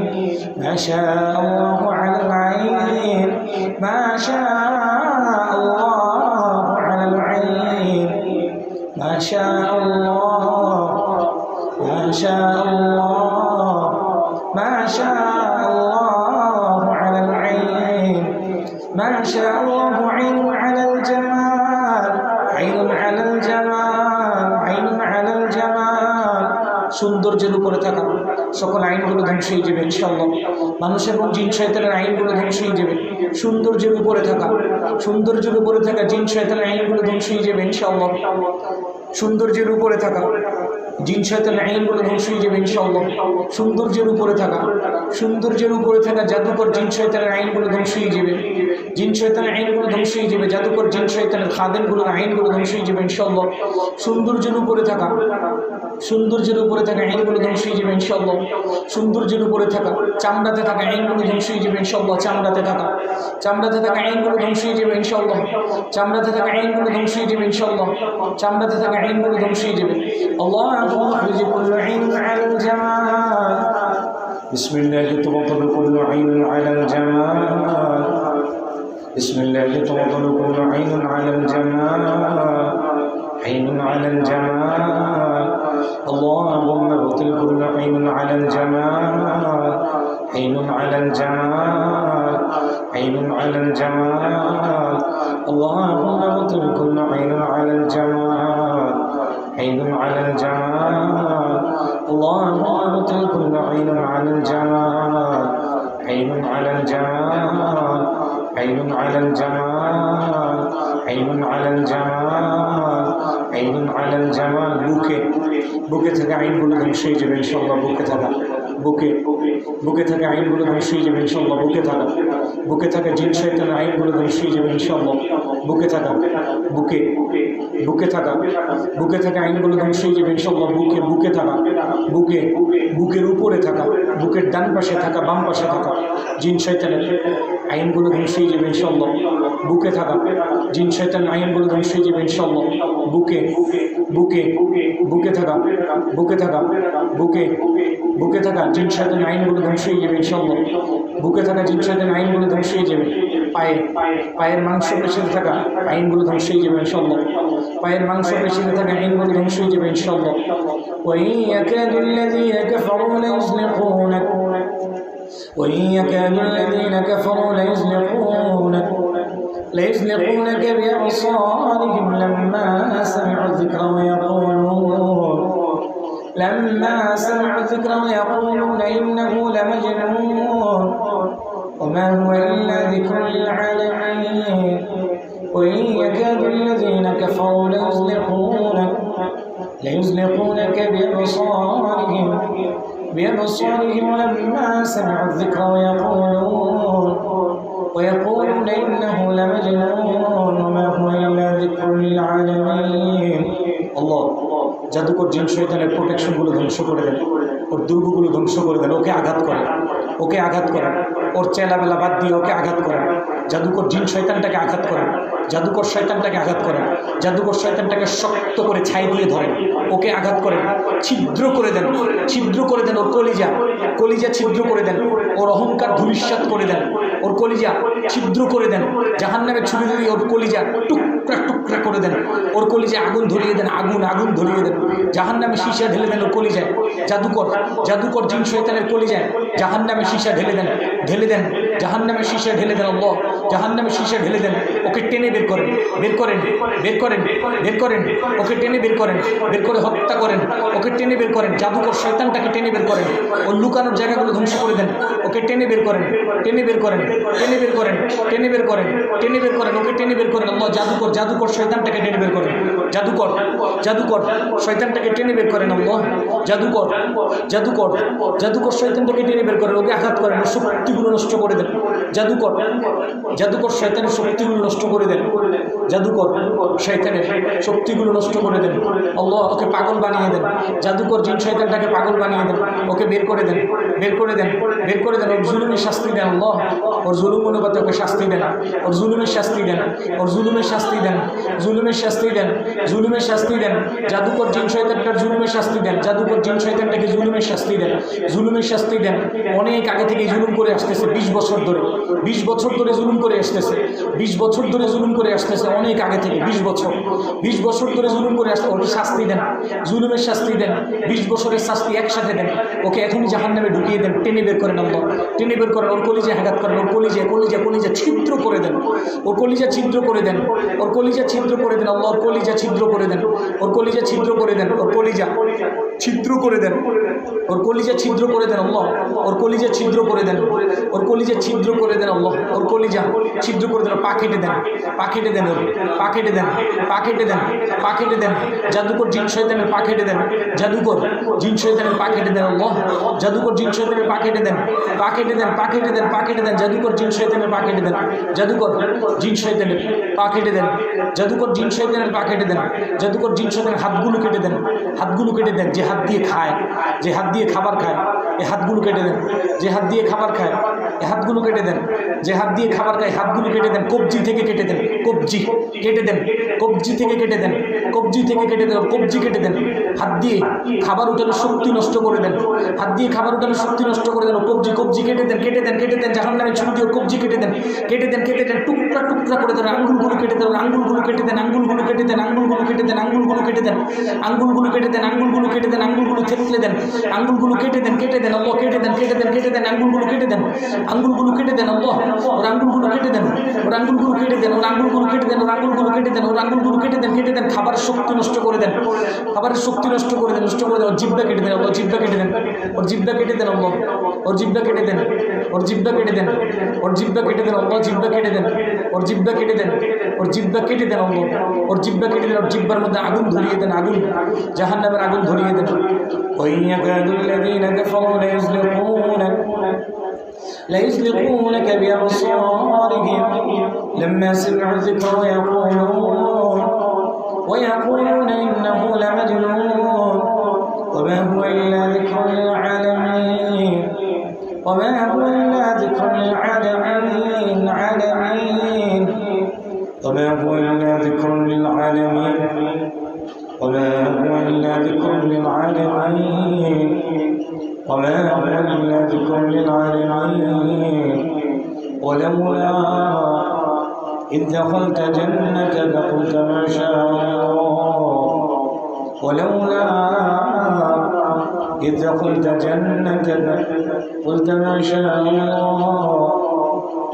[SPEAKER 1] ما شاء الله على العين ما شاء الله على العين ما شاء الله ما شاء الله ما شاء الله على العين ما شاء الله عين على الجمال عين على الجمال عين على الجمال সৌন্দর্যের উপরে থাকা সকল আইনগুলো ধ্বংস হয়ে যাবে ইনশাআল্লাহ। মানুষ এবং জিন শয়তানের আইনগুলো ধ্বংস হয়ে যাবে। সৌন্দর্যের উপরে থাকা জিন শয়তানের আইনগুলো ধ্বংস হয়ে যাবে ইনশাআল্লাহ। সৌন্দর্যের উপরে থাকা জিন শয়তানের আইনগুলো ধ্বংস হয়ে যাবে ইনশাআল্লাহ। সৌন্দর্যের উপরে থাকা জাদুকর জিন শয়তানের আইনগুলো ধ্বংস হয়ে যাবে। জিন শয়তানের আইনগুলো ধ্বংস হয়ে যাবে। জাদুকর জিন শয়তানের খাদেমগুলোর আইনগুলো ধ্বংস হয়ে যাবে ইনশাআল্লাহ। সৌন্দর্যের উপরে থাকা আইনগুলো ধ্বংস হয়ে যাবে ইনশাআল্লাহ। সৌন্দর্যের উপরে থাকা চামড়াতে থাকা আইনগুলো ধ্বংস হয়ে যাবে ইনশাআল্লাহ। চামড়াতে থাকা আইনগুলো ধ্বংস হয়ে যাবে ইনশাআল্লাহ। চামড়াতে থাকা আইনগুলো ধ্বংস হয়ে যাবে ইনশাআল্লাহ। চামড়াতে থাকা আইনগুলো ধ্বংস হয়ে যাবে। اللهم اخرج كل عين على الجمال بسم الله تبطل كل عين على الجمال بسم الله تبطل كل عين على الجمال عين على الجمال اللهم ابطل كل عين على الجمال عين على الجمال عين على الجمال اللهم ابطل كل عين على الجمال عين على الجمال اللهم ابطل كل عين على الجمال عين على الجمال عين على الجمال عين على الجمال عين على الجمال বুকে থেকে আইনগুলো ধ্বংস হয়ে যাবে ইনশাআল্লাহ। বুকে থেকে আইনগুলো ধ্বংস হয়ে যাবে ইনশাআল্লাহ। বুকে থাকা জিন শয়তানের আইনগুলো ধ্বংস হয়ে যাবে ইনশাআল্লাহ। বুকে থাকা আইনগুলো ধ্বংস হয়ে যাবে ইনশাআল্লাহ। বুকের উপরে থাকা বুকের ডান পাশে থাকা বাম পাশে থাকা জিন শয়তানের আইনগুলো ধ্বংস হয়ে যাবে ইনশাআল্লাহ। বুকে থাকা জিন শয়তানের আইনগুলো ধ্বংস হয়ে যাবে ইনশাআল্লাহ। বুকে থাকা জিন শয়তানের আইনগুলো ধ্বংস হয়ে যাবে ইনশাআল্লাহ। বুকে থাকা জিন শয়তানের আইনগুলো ধ্বংস হয়ে যাবে। পায়ের মাংসপেশিতে থাকা আইনগুলো ধ্বংস হয়ে যাবে ইনশাআল্লাহ। পায়ের মাংসপেশিতে থাকা আইনগুলো ধ্বংস হয়ে যাবে ইনশাআল্লাহ। وإن يكاد الذين كفروا ليزلقونك بأبصارهم لما سمعوا الذكر ويقولون إنه لمجنون وما هو إلا ذكر للعالمين وإن يكاد الذين كفروا ليزلقونك بأبصارهم لما سمعوا الذكر ويقولون إنه لمجنون وما هو إلا ذكر للعالمين الله জাদুকর জিন শয়তানের প্রোটেকশনগুলো ধ্বংস করে দেন, ওর দুর্গগুলো ধ্বংস করে দেন, ওকে আঘাত করেন, ওর চেলাবেলা বাদ দিয়ে ওকে আঘাত করেন। জাদুকর জিন শয়তানটাকে আঘাত করেন, জাদুকর শয়তানটাকে শক্ত করে ছাই দিয়ে ধরেন, ওকে আঘাত করেন, ছিদ্র করে দেন ওর কলিজা ছিদ্র করে দেন, ওর অহংকার ধূলিসাৎ করে দেন, ওর কলিজা ছিদ্র করে দেন, জাহান্নামে ছুরি দিয়ে ওর কলিজা টুকরা করে দেন, ওর কলিজায় আগুন ধরিয়ে দেন, আগুন ধরিয়ে দেন, জাহান্নামে সীসা ঢেলে দেন ওর কলিজায়। জাদুকর জিন শয়তানের কলিজায় জাহান্নামে সীসা ঢেলে দেন, জাহান্নামে সীসা ঢেলে দেন, আল্লাহ জাহান্নামে সীসা ঢেলে দেন, ওকে টেনে বের করেন, ওকে টেনে বের করে হত্যা করেন, ওকে টেনে বের করেন, জাদুকর শয়তানটাকে টেনে বের করেন, ওর লুকানোর জায়গাগুলো ধ্বংস করে দেন, ওকে টেনে বের করেন, ওকে টেনে বের করেন, আল্লাহ জাদুকর শয়তানটাকে টেনে বের করেন, জাদুকর শয়তানটাকে টেনে বের করেন, আল্লাহ জাদুকর শয়তানটাকে টেনে বের করেন, ওকে আঘাত করেন, ওর শক্তিগুলো নষ্ট করে দেন, জাদুকর জাদুকর শয়তানের শক্তিগুলো নষ্ট করে দেন, জাদুকর শয়তানের শক্তিগুলো নষ্ট করে দেন। আল্লাহ ওকে পাগল বানিয়ে দেন, জাদুকর জিন শয়তানটাকে পাগল বানিয়ে দেন, ওকে বের করে দেন, বের করে দেন, বের করে দেন। ওর জুলুমের শাস্তি দেন আল্লাহ, ওর জুলুম অনুপাতে ওকে শাস্তি দেন, ওর জুলুমের শাস্তি দেন, ওর জুলুমের শাস্তি দেন, জুলুমের শাস্তি দেন, জুলুমের শাস্তি দেন। জাদুকর জিন শয়তানটার জুলুমের শাস্তি দেন, জাদুকর জিন শয়তানটাকে জুলুমের শাস্তি দেন, জুলুমের শাস্তি দেন। অনেক আগে থেকে জুলুম করে আসতেছে, 20 বছর ধরে, 20 বছর ধরে জুলুম করে আসতেছে, 20 বছর ধরে জুলুম করে আসতেছে, অনেক আগে থেকে 20 বছর, 20 বছর ধরে জুলুম করে আসতে। ওকে শাস্তি দেন, জুলুমের শাস্তি দেন, 20 বছরের শাস্তি একসাথে দেন। ওকে এখনই জাহান্নামে ঢুকিয়ে দেন, টেনে বের করেন আল্লাহ, টেনে বের করেন। ওর কলিজা আঘাত করেন, ওর কলিজা কলিজা কলিজা ছিদ্র করে দেন, ওর কলিজা ছিদ্র করে দেন, ওর কলিজা ছিদ্র করে দেন আল্লাহ, ওর কলিজা ছিদ্র করে দেন, ওর কলিজা ছিদ্র করে দেন, ওর কলিজা ছিদ্র করে দেন, ওর কলিজা ছিদ্র করে দেন আল্লাহ, ওর কলিজা ছিদ্র করে দেন, ওর কলিজা ছিদ্র করে দেন আল্লাহ, ওর কলিজা ছিদ্র করে দেন। পা কেটে দেন, পা কেটে দেন, ওর পা কেটে দেন, পা কেটে দেন, পা কেটে দেন। জাদুকর জিন শয়তানের পা কেটে দেন, জাদুকর জিন শয়তানের পা কেটে দেন আল্লাহ, জাদুকর জিন শয়তানের পা কেটে দেন, পা কেটে দেন, পা কেটে দেন, পা কেটে দেন। জাদুকর জিন শয়তানের পা কেটে দেন, জাদুকর জিন শয়তানের পা কেটে দেন, জাদুকর জিন শয়তানের পা কেটে দেন, জাদুকর জিন শয়তানের হাতগুলো কেটে দেন, হাতগুলো কেটে দেন। যে হাত দিয়ে খায়, যে হাত দিয়ে খাবার খায়, এই হাতগুলো কেটে দেন। যে হাত দিয়ে খাবার খায়, এই হাতগুলো কেটে দেন। যে হাত দিয়ে খাবার খায়, হাতগুলো কেটে দেন। কবজি থেকে কেটে দেন, কবজি কেটে দেন, কবজি থেকে কেটে দেন, কবজি থেকে কেটে দেন, কবজি কেটে দেন। হাত দিয়ে খাবার উঠানোর শক্তি নষ্ট করে দেন, হাত দিয়ে খাবার উঠানোর শক্তি নষ্ট করে দেন। কবজি কবজি কেটে দেন, কেটে দেন, কেটে দেন। জাহান্নামে ছুরি দিয়ে কবজি কেটে দেন, কেটে দেন, কেটে দেন। টুকরা টুকরা করে দেন। আঙ্গুলগুলো কেটে দেন, আঙ্গুলগুলো কেটে দেন, আঙ্গুলগুলো কেটে দেন, আঙ্গুলগুলো কেটে দেন, আঙ্গুলগুলো কেটে দেন, আঙ্গুলগুলো কেটে দেন, আঙ্গুলগুলো কেটে দেন, আঙ্গুলগুলো থেতলে দেন, আঙ্গুলগুলো কেটে দেন, কেটে দেন আল্লাহ, কেটে দেন, কেটে দেন, কেটে দেন। আঙ্গুলগুলো কেটে দেন, আঙ্গুলগুলো কেটে দেন আল্লাহ, ওর আঙ্গুলগুলো কেটে দেন, ওর আঙ্গুলগুলো কেটে দেন, ওর আঙ্গুলগুলো কেটে দেন, ওর আঙ্গুলগুলো কেটে দেন, ওর আঙ্গুলগুলো কেটে দেন, কেটে দেন। খাবারের শক্তি নষ্ট করে দেন, খাবারের শক্তি নষ্ট করে দেন, নষ্ট করে দেন। ওর জিব্বা কেটে দেন আল্লাহ, জিব্বা কেটে দেন, ওর জিব্বা কেটে দেন আল্লাহ, ওর জিব্বা কেটে দেন, ওর জিব্বা কেটে দেন, ওর জিব্বা কেটে দেন আল্লাহ, জিব্বা কেটে দেন, ওর জিব্বা কেটে দেন, ওর জিব্বা কেটে দেন আল্লাহ, ওর জিব্বা কেটে দেন। ওর জিব্বার মধ্যে আগুন ধরিয়ে দেন, আগুন জাহান্নামের আগুন ধরিয়ে দেন। ليزلقونك بأبصارهم لما سمعوا الذكر ويقولون إنه لمجنون وما هو إلا ذكر للعالمين وما هو إلا ذكر للعالمين وما هو إلا ذكر للعالمين وما هو إلا ذكر للعالمين وما هو إلا ذكر للعالمين ولولا إذ دخلت جنتك قلت ما شاء الله ولولا إذ دخلت جنتك قلت ما شاء الله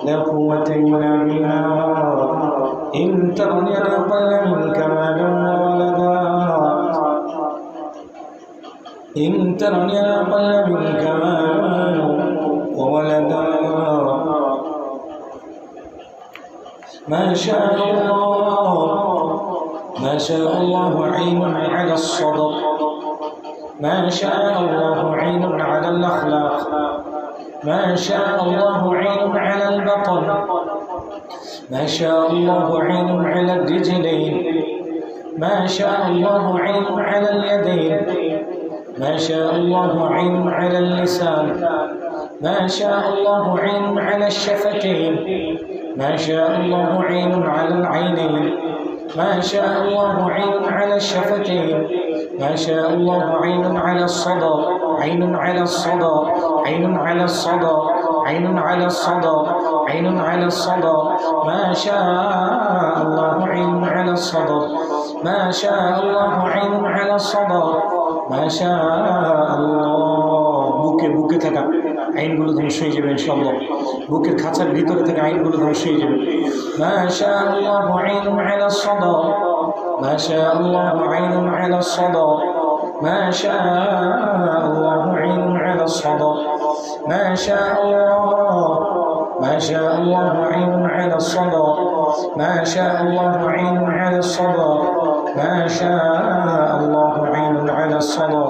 [SPEAKER 1] لا قوة إلا بالله إن ترني أقل منك مالا وولدا إن ترني أقل منك مالا وولدا ما شاء الله عين على الصدق ما شاء الله عين على الأخلاق ما شاء الله عين على البطن ما شاء الله عين على الرجلين ما شاء الله عين على اليدين ما شاء الله عين على اللسان ما شاء الله عين على الشفتين ما شاء الله عين على العينين ما شاء الله عين على الشفتين ما شاء الله عين على الصدى عين على الصدى عين على الصدى عين على الصدى عين على الصدى ما شاء الله عين على الصدى ما شاء الله عين على الصدى ما شاء الله বুকে থাকা আইনগুলো ধ্বংস হয়ে যাবে ইনশাআল্লাহ বুকের খাঁচার ভিতরে থাকা আইনগুলো ধ্বংস হয়ে যাবে ما شاء الله عين على الصدى ما شاء الله عين على الصدى ما شاء الله عين على الصدى ما شاء الله عين على الصدى ما شاء الله عين على الصدى ما شاء الله عين على الصدى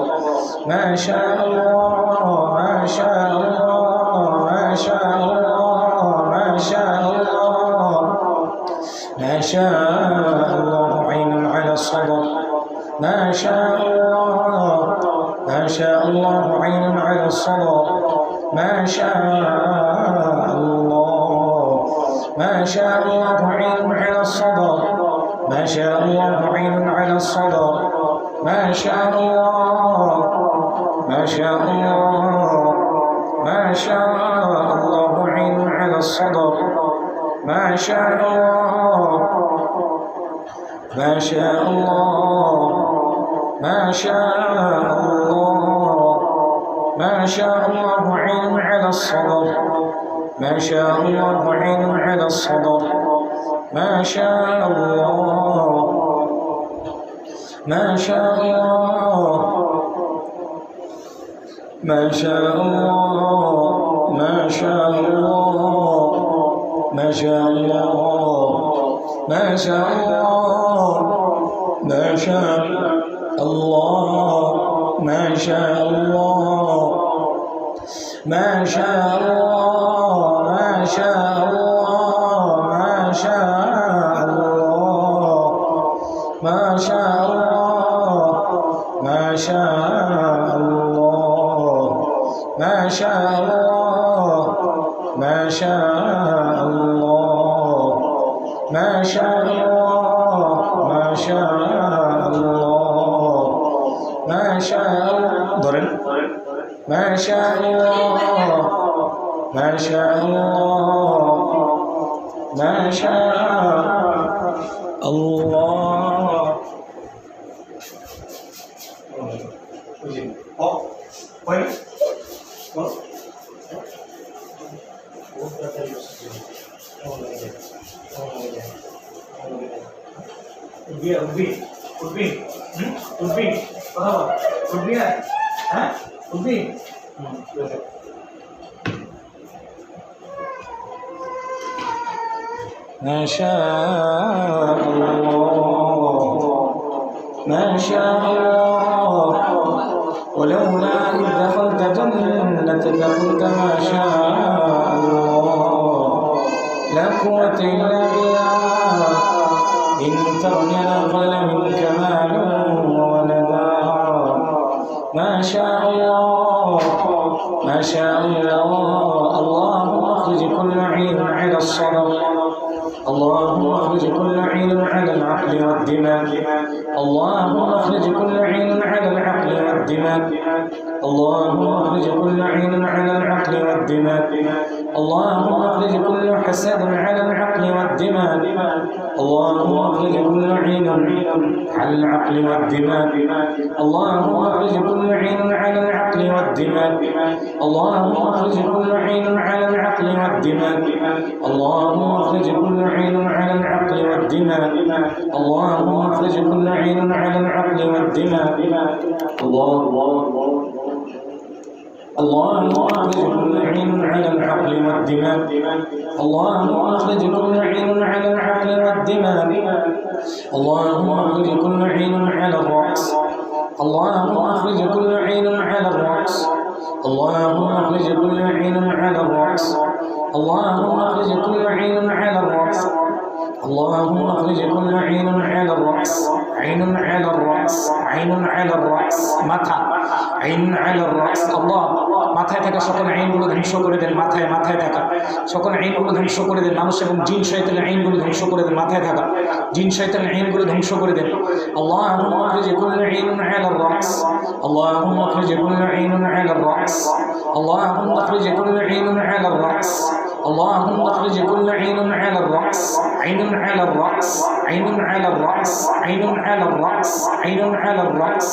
[SPEAKER 1] ما شاء الله ما شاء الله ما شاء الله ما شاء الله ما شاء الله عين على الصدر ما شاء الله ما شاء الله عين على الصدر ما شاء الله ما شاء الله عين على الصدر ما شاء الله عين على الصدر ما شاء الله ما شاء الله ما شاء الله عين على الصدر ما شاء الله ما شاء الله ما شاء الله ما شاء الله عين على الصدر ما شاء الله عين على الصدر ما شاء الله ما شاء الله ما شاء الله ما شاء الله ما شاء الله ما شاء الله ما شاء الله ما شاء الله ما شاء الله ما شاء الله ما شاء الله ما شاء الله ما شاء الله ما شاء الله ما شاء الله ما شاء الله ما شاء الله ما شاء ধরেন ما شاء الله ما شاء الله ما شاء الله ما شاء الله ما شاء الله ولولا إذ دخلت جنتك قلت ما شاء الله لا قوة إلا بالله إن ترني أقل منك مالا وولدا ما شاء الله ما شاء الله اللهم اخرج كل عين على الصدر اللهم اخرج كل عين على العقل والدماغ اللهم اخرج كل عين على العقل والدماغ اللهم اخرج كل عين على العقل والدماغ اللهم اخرج كل حسد على العقل والدماغ اللهم اخرج كل عين على العقل والدماغ اللهم اخرج كل عين على العقل والدماغ اللهم اخرج كل عين على العقل والدماغ اللهم اخرج كل عين على العقل والدماغ اللهم اخرج كل عين على العقل والدماغ اللهم اخرج كل عين على العقل والدماغ اللهم اخرج كل عين على العقل والدماغ اللهم اخرج كل عين على الرأس اللهم اخرج كل عين على الرأس اللهم اخرج كل عين على الرأس اللهم اخرج كل عين على الرأس اللهم اخرج كل عين على الرأس عين على الرأس عين على الرأس মাথা عين على الرأس الله মাথায় থাকা সকল আইনগুলো ধ্বংস করে দেন মাথায় থাকা সকল আইনগুলো ধ্বংস করে দেন মানুষ এবং জিন শয়তানের আইনগুলো ধ্বংস করে দেন মাথায় থাকা জিন শয়তানের আইনগুলো ধ্বংস করে দেন اللهم اخرج كل عين على الرأس اللهم اخرج كل عين على الرأس اللهم اخرج كل عين على الرأس اللهم اخرج كل عين على الرأس عين على الرأس عين على الرأس عين على الرأس عين على الرأس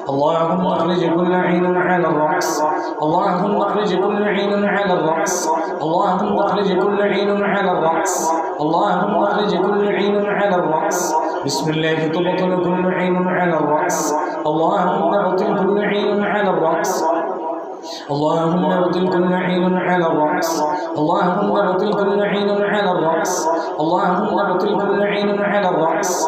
[SPEAKER 1] اللهم اخرج كل عين على الرأس اللهم اخرج كل عين على الرأس اللهم اخرج كل عين على الرأس اللهم اخرج كل عين على الرأس بسم الله تبطل كل عين على الرأس اللهم ابطل كل عين على الرأس اللهم ابطل كل عين على الرأس اللهم ابطل كل عين على الرأس اللهم ابطل كل عين على الرأس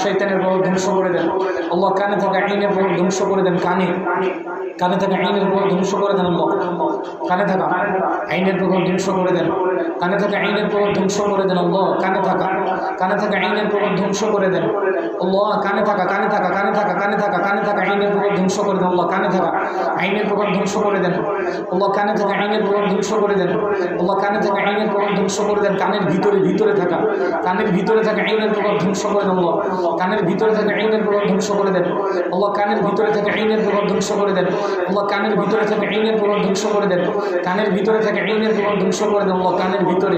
[SPEAKER 1] শয়তানের প্রভাব ধ্বংস করে দেন আল্লাহ কানে থাকা আইনের প্রভাব ধ্বংস করে দেন কানে থাকা আইনের প্রভাব ধ্বংস করে দেন আল্লাহ কানে থাকা আইনের প্রভাব ধ্বংস করে দেন কানে থাকা আইনের প্রভাব ধ্বংস করে দেন আল্লাহ কানে থাকা আইনের প্রভাব ধ্বংস করে দেন আল্লাহ কানে থাকা আইনের প্রভাব ধ্বংস করে দেন আল্লাহ কানে থাকা আইনের প্রভাব ধ্বংস করে দেন আল্লাহ কানে থাকা আইনের প্রভাব ধ্বংস করে দেন আল্লাহ কানে থাকা আইনের প্রভাব ধ্বংস করে দেন কানের ভিতরে থাকা আইনের প্রভাব ধ্বংস করে দেন আল্লাহ কানের ভিতরে থাকা আইনের প্রভাব ধ্বংস করে দেন আল্লাহ কানের ভিতরে থাকা আইনের প্রভাব ধ্বংস করে দেন আল্লাহ কানের ভিতরে থাকা আইনের প্রভাব ধ্বংস করে দেন কানের ভিতরে থাকা আইনের প্রভাব ধ্বংস করে দেন আল্লাহ কানের ভিতরে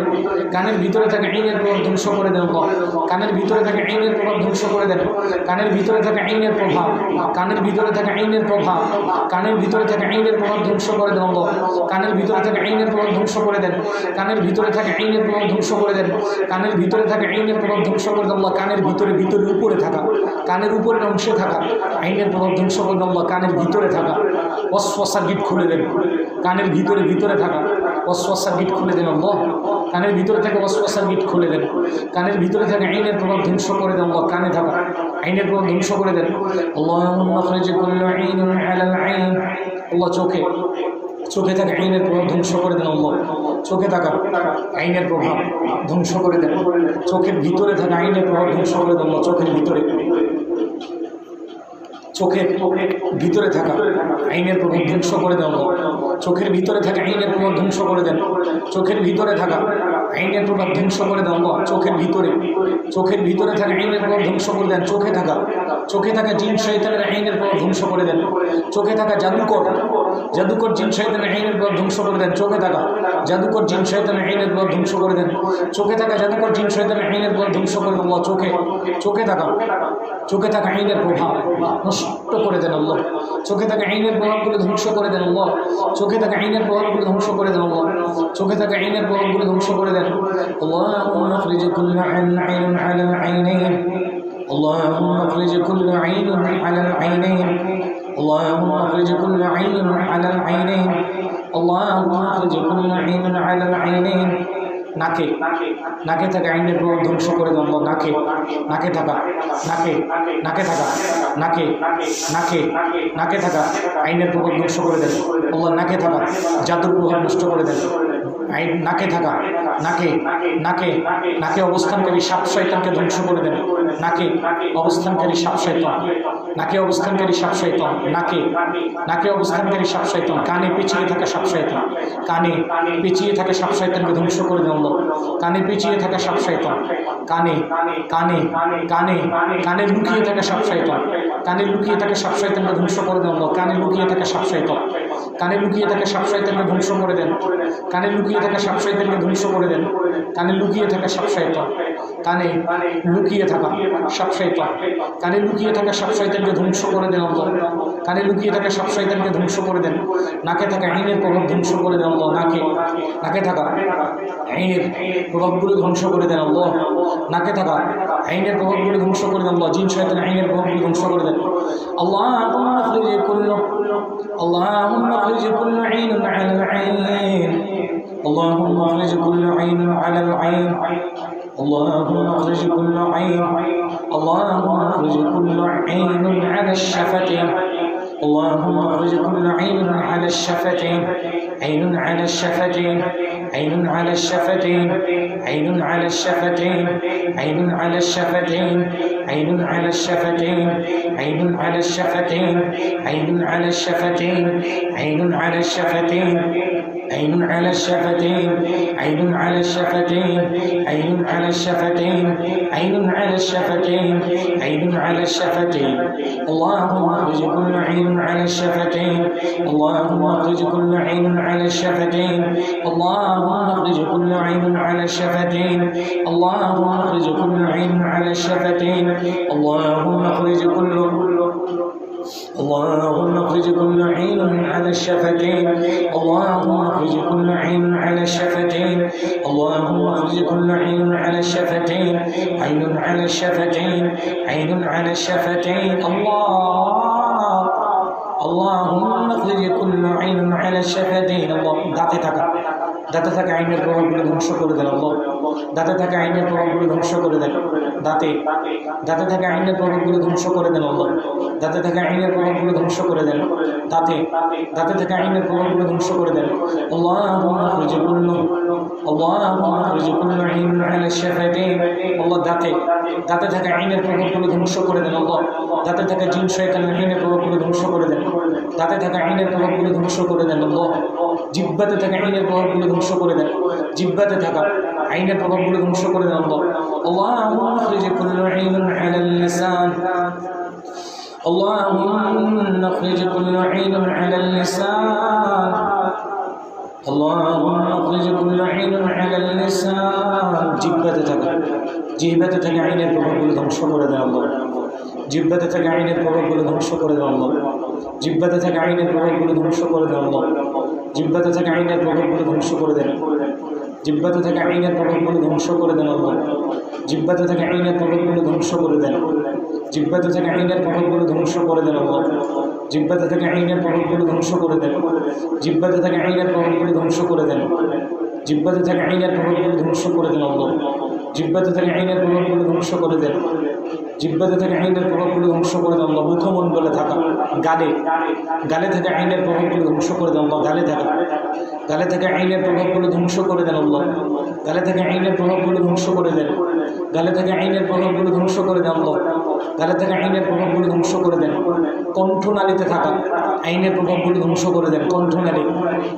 [SPEAKER 1] থাকা আইনের প্রভাব ধ্বংস করে দেন আল্লাহ কানের ভিতরে থাকা আইনের প্রভাব ধ্বংস করে দেন কানের ভিতরে থাকা আইনের প্রভাব কানের ভিতরে থাকা আইনের প্রভাব কানের ভিতরে থাকা আইনের প্রভাব ধ্বংস করে দেন আল্লাহ কানের ভিতরে থাকা আইনের প্রভাব ধ্বংস করে দেন কানের ভিতরে থাকা আইনের প্রভাব ধ্বংস করে দেন কানের ভিতরে থাকা আইনের প্রভাব ধ্বংস করে দেন আল্লাহ কানের ভিতরে উপরে থাকা কানের উপরের অংশে থাকা আইনের প্রভাব ধ্বংস করে দেন আল্লাহ কানের ভিতরে থাকা ওয়াসওয়াসার গিট খুলে দেন কানের ভিতরে থাকা ওয়াসওয়াসার গিট খুলে দেন আল্লাহ কানের ভিতরে থাকা ওয়াসওয়াসার গিট খুলে দেন কানের ভিতরে থাকা আইনের প্রভাব ধ্বংস করে দেন আল্লাহ কানে থাকা আইনের প্রভাব ধ্বংস করে দেন আল্লাহুম্মা আখরিজ কুল্লা আইনিন আলাল আইন আল্লাহ চোখে থাকা আইনের প্রভাব ধ্বংস করে দেন আল্লাহ চোখে থাকা আইনের প্রভাব ধ্বংস করে দেন চোখের ভিতরে থাকা আইনের প্রভাব ধ্বংস করে দেন আল্লাহ চোখের ভিতরে থাকা আইনের প্রভাব ধ্বংস করে দেন আল্লাহ চোখের ভিতরে থাকা আইনের প্রভাব ধ্বংস করে দেন চোখের ভিতরে থাকা আইনের প্রভাব ধ্বংস করে দেন আল্লাহ চোখের ভিতরে থাকা আইনের প্রভাব ধ্বংস করে দেন চোখে থাকা জিন শয়তানের আইনের প্রভাব ধ্বংস করে দেন চোখে থাকা জাদুকর জিন শয়তানের আইনের প্রভাব ধ্বংস করে দেন চোখে থাকা জাদুকর জিন শয়তানের আইনের প্রভাব ধ্বংস করে দেন চোখে থাকা জাদুকর জিন শয়তানের আইনের প্রভাব ধ্বংস করে দেন আল্লাহ চোখে থাকা আইনের প্রভাব নষ্ট করে দেন আল্লাহ চোখে থাকা আইনের প্রভাবগুলো ধ্বংস করে দেন আল্লাহ চোখে থাকা আইনের প্রভাবগুলো ধ্বংস করে দেন আল্লাহ চোখে থাকা আইনের প্রভাবগুলো ধ্বংস করে দেন আল্লাহুম্মা আখরিজ কুল্লা আইনিন আলাল আইনাইন اللهم اخرج كل عين على العينين اللهم اخرج كل عين على العينين اللهم اخرج كل عين على العينين নাকে থাকা আইনের প্রভাব ধ্বংস করে দেন আল্লাহ নাকে থাকা আইনের প্রভাব ধ্বংস করে দেন আল্লাহ নাকে থাকা জাদুর প্রভাব নষ্ট করে দেন নাকে থাকা নাকে অবস্থানকারী সাপ শয়তানকে ধ্বংস করে দেন নাকে অবস্থানকারী সাপ শয়তান নাকে অবস্থানকারী সাপ শয়তান কানে পেঁচিয়ে থাকা সাপ শয়তান কানে পেঁচিয়ে থাকা সাপ শয়তানকে ধ্বংস করে দেন আল্লাহ কানে পেঁচিয়ে থাকা সাপ শয়তান কানে লুকিয়ে থাকা সাপ শয়তান ধ্বংস করে দেন আল্লাহ কানে লুকিয়ে থাকা সাপ শয়তানকে ধ্বংস করে দেন কানে লুকিয়ে থাকা সাপ শয়তানকে ধ্বংস করে দেন কানে লুকিয়ে থাকা সাপ শয়তান কানে লুকিয়ে থাকা সাপ শয়তান কানে লুকিয়ে থাকা সাপ শয়তানকে ধ্বংস করে দেন আল্লাহ কানে লুকিয়ে থাকা সাপ শয়তানকে ধ্বংস করে দেন নাকে থাকা আইনের প্রভাব ধ্বংস করে দেন আল্লাহ নাকে থাকা আইনের প্রভাবগুলো ধ্বংস করে দেন আল্লাহ নাকে থাকা আইনের প্রভাবগুলো ধ্বংস করে দেন আল্লাহ জিন শয়তানের আইনের প্রভাবগুলো ধ্বংস করে দেন اللهم اخرج كل عين على العين اللهم اخرج كل عين على العين اللهم اخرج كل عين اللهم اخرج كل عين على الشفتين اللهم اخرج كل عين على الشفتين عين على الشفتين عين على الشفتين عين على الشفتين عين على الشفتين عين على الشفتين عين على الشفتين عين على الشفتين عين على الشفتين عين على الشفتين عين على الشفتين عين على الشفتين عين على الشفتين عين على الشفتين اللهم اخرج كل عين على الشفتين اللهم اخرج كل عين على الشفتين اللهم اخرج كل عين على الشفتين اللهم اخرج كل عين على الشفتين اللهم اخرج كل اللهم اخرج كل عين على الشفتين اللهم اخرج كل عين على الشفتين اللهم اخرج كل عين على الشفتين عين على الشفتين عين على الشفتين اللهم اخرج كل عين على الشفتين الله দাঁতে থাকা আইনের প্রভাবগুলো ধ্বংস করে দেন আল্লাহ দাঁতে থাকা আইনের প্রভাবগুলো ধ্বংস করে দেন। দাঁতে দাঁতে থাকা আইনের প্রভাবগুলো ধ্বংস করে দেন আল্লাহ। দাঁতে থাকা আইনের প্রভাবগুলো ধ্বংস করে দেন। দাঁতে দাঁতে থাকা আইনের প্রভাবগুলো ধ্বংস করে দেন। আল্লাহুম্মা আখরিজ কুল্লা আইন আলা শাফাতাইন। আল্লাহ দাঁতে দাঁতে থাকা আইনের প্রভাবগুলো ধ্বংস করে দেন আল্লাহ। দাঁতে থাকা জিন শয়তানের আইনের প্রভাবগুলো ধ্বংস করে দেন। দাঁতে থাকা আইনের প্রভাবগুলো ধ্বংস করে দেন আল্লাহ। জিহ্বাতে থাকা আইনের প্রভাবগুলো ধ্বংস করে দেন। জিহ্বাতে থাকা আইনের প্রভাবগুলো ধ্বংস করে দেন আল্লাহ। আল্লাহুম্মা আখরিজ কুল্লা আইন আলা লিসান। اللهم اخرج كل عين على اللسان. اللهم اخرج كل عين على اللسان. জিহ্বাতে থাকা আইনের প্রভাবগুলো ধ্বংস করে দেন আল্লাহ। জিহ্বাতে থাকা আইনের প্রভাবগুলো ধ্বংস করে দেন আল্লাহ। জিহ্বাতে থাকা আইনের প্রভাবগুলো ধ্বংস করে দেন আল্লাহ। জিহ্বাতে থাকা আইনের প্রভাবগুলো ধ্বংস করে দেন। জিহ্বাতে থাকা আইনের প্রভাবগুলো ধ্বংস করে দেন আল্লাহ। জিহ্বাতে থাকা আইনের প্রভাবগুলো ধ্বংস করে দেন। জিহ্বাতে থাকা আইনের প্রভাবগুলো ধ্বংস করে দেন আল্লাহ। জিহ্বাতে থাকা আইনের প্রভাবগুলো ধ্বংস করে দেন। জিহ্বাতে থাকা আইনের প্রভাবগুলো ধ্বংস করে দেন। জিহ্বাতে থাকা আইনের প্রভাবগুলো ধ্বংস করে দেন আল্লাহ। জিহ্বাতে থাকা আইনের প্রভাবগুলো ধ্বংস করে দেন। জিহ্বাতে থাকা আইনের প্রভাবগুলো ধ্বংস করে দেন আল্লাহ। মুখমণ্ডলে থাকা গালে থাকা আইনের প্রভাবগুলো ধ্বংস করে দেন আল্লাহ। গালে থাকা আইনের প্রভাবগুলো ধ্বংস করে দেন আল্লাহ। গালে থাকা আইনের প্রভাবগুলো ধ্বংস করে দেন। গালে থাকা আইনের প্রভাবগুলো ধ্বংস করে দেন আল্লাহ। গালে থাকা আইনের প্রভাবগুলো ধ্বংস করে দেন। কণ্ঠনালীতে থাকা আইনের প্রভাবগুলো ধ্বংস করে দেন।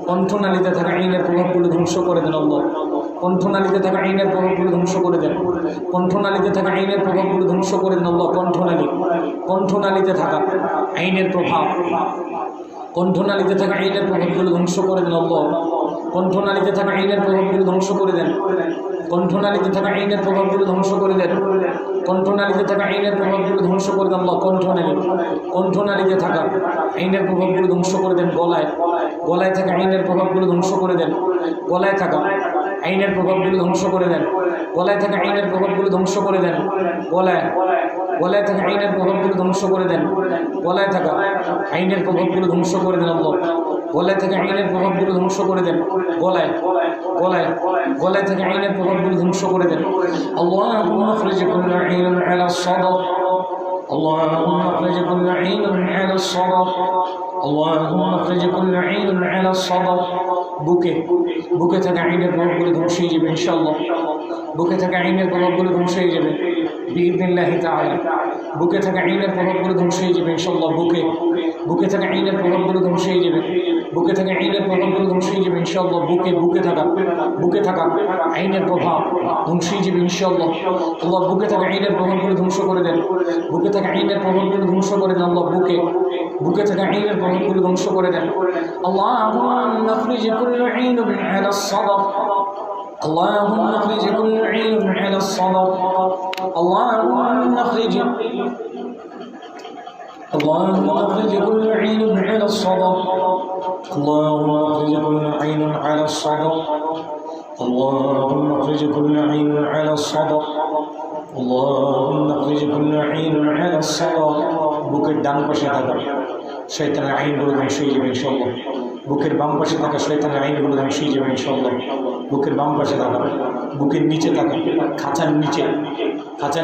[SPEAKER 1] কণ্ঠনালীতে থাকা আইনের প্রভাবগুলো ধ্বংস করে দেন আল্লাহ। কণ্ঠনালীতে থাকা আইনের প্রভাবগুলো ধ্বংস করে দেন। কণ্ঠনালীতে থাকা আইনের প্রভাবগুলো ধ্বংস করে দেন আল্লাহ। কণ্ঠনালীতে থাকা আইনের প্রভাব, কণ্ঠনালীতে থাকা আইনের প্রভাবগুলো ধ্বংস করে দেন আল্লাহ। কণ্ঠনালীতে থাকা আইনের প্রভাবগুলো ধ্বংস করে দেন। কণ্ঠনালীতে থাকা আইনের প্রভাবগুলো ধ্বংস করে দেন। কণ্ঠনালীতে থাকা আইনের প্রভাবগুলো ধ্বংস করে দেন আল্লাহ। কণ্ঠনালীতে থাকা আইনের প্রভাবগুলো ধ্বংস করে দেন। গলায় থাকা আইনের প্রভাবগুলো ধ্বংস করে দেন। গলায় থাকা আইনের প্রভাবগুলো ধ্বংস করে দেন। গলায় থাকা আইনের প্রভাবগুলো ধ্বংস করে দেন। গলায় থাকা আইনের প্রভাবগুলো ধ্বংস করে দেন। গলায় থাকা আইনের প্রভাবগুলো ধ্বংস করে দেন আল্লাহ। গলায় থেকে আইনের প্রভাবগুলো ধ্বংস করে দেন। গলায় থেকে আইনের প্রভাবগুলো ধ্বংস করে দেন। আল্লাহুম্মা আখরিজ কুল্লা আইন আলা সাদর। اللهم اخرج كل عين على الصدر. اللهم اخرج كل عين على الصدر. বুকে থাকা আইনের প্রভাবগুলো ধ্বংস হয়ে যাবে ইনশাআল্লাহ। বুকে থাকা আইনের প্রভাবগুলো ধ্বংস হয়ে যাবে বিইذنিল্লাহি তাআলা। বুকে থাকা আইনের প্রভাবগুলো ধ্বংস হয়ে যাবে ইনশাআল্লাহ। বুকে থাকা আইনের প্রভাবগুলো ধ্বংস হয়ে যাবে। বুকে থাকা আইনের প্রভাবগুলো ধ্বংস হয়ে যাবে ইনশাআল্লাহ। বুকে থাকা আইনের প্রভাব ধ্বংস হয়ে যাবে ইনশাআল্লাহ। আল্লাহ বুকে থাকা আইনের প্রভাবগুলো ধ্বংস করে দেন। বুকে থাকা আইনের প্রভাবগুলো ধ্বংস করে দেন আল্লাহ। বুকে থাকা আইনের প্রভাবগুলো ধ্বংস করে দেন। আল্লাহুম্মা আখরিজ কুল্লা আইন আলা সাদর। اللهم اخرج كل عين على الصدر. اللهم اخرج كل عين على الصدر. اللهم اخرج كل عين على الصدر. اللهم اخرج كل عين على الصدر. اللهم اخرج كل عين على الصدر. বুকের ডান পাশে থাকা শয়তানের আইনগুলো ধ্বংস হয়ে যাবে ইনশাআল্লাহ। বুকের বাম পাশে থাকা শয়তানের আইনগুলো ধ্বংস হয়ে যাবে ইনশাআল্লাহ। বুকের বাম পাশে থাকা, বুকের নিচে থাকা, খাঁচার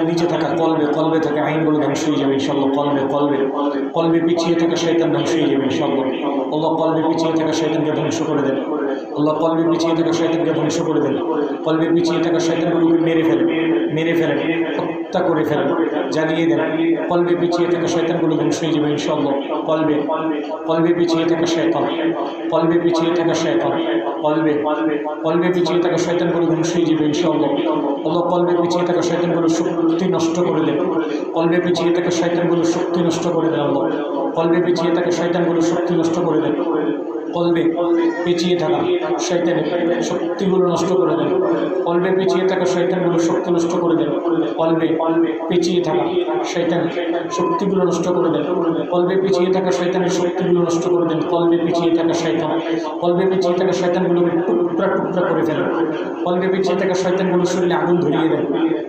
[SPEAKER 1] নিচে থাকা কলবে থাকা আইনগুলো ধ্বংস হয়ে যাবে ইনশাআল্লাহ। কলবে পিছিয়ে থাকা শয়তান ধ্বংস হয়ে যাবে ইনশাআল্লাহ। আল্লাহ কলবে পিছিয়ে থাকা শয়তানকে ধ্বংস করে দেন। আল্লাহ কলবে পিছিয়ে থাকা শয়তানকে ধ্বংস করে দেন। কলবে পিছিয়ে থাকা শয়তানগুলোকে মেরে ফেলেন, হত্যা করে ফেলেন, জ্বালিয়ে দেন। কলবে পিছিয়ে থাকা শয়তানগুলো ধ্বংস হয়ে যাবে ইনশাআল্লাহ। কলবে পিছিয়ে থাকা শয়তান, কলবে পিছিয়ে থাকা শয়তানগুলো ধ্বংস হয়ে যাবে ইনশাআল্লাহ। আল্লাহ কলবে পিছিয়ে থাকা শয়তানগুলো শক্তি নষ্ট করে দেন। কলবে পিছিয়ে থাকা শয়তানগুলো শক্তি নষ্ট করে দেন আল্লাহ। কলবে পিছিয়ে থাকা শয়তানগুলো শক্তি নষ্ট করে দেন। কলবে পিছিয়ে থাকা শয়তানের শক্তিগুলো নষ্ট করে দেন। কলবে পিছিয়ে থাকা শয়তানগুলো শক্তি নষ্ট করে দেন। কলবে পিছিয়ে থাকা শয়তানের শক্তিগুলো নষ্ট করে দেন। কলবে পিছিয়ে থাকা শয়তানের শক্তিগুলো নষ্ট করে দেন। কলবে পিছিয়ে থাকা শয়তানগুলোকে টুকরা করে ফেলেন। কলবে পিছিয়ে থাকা শয়তানগুলো শরীরে আগুন ধরিয়ে দেন।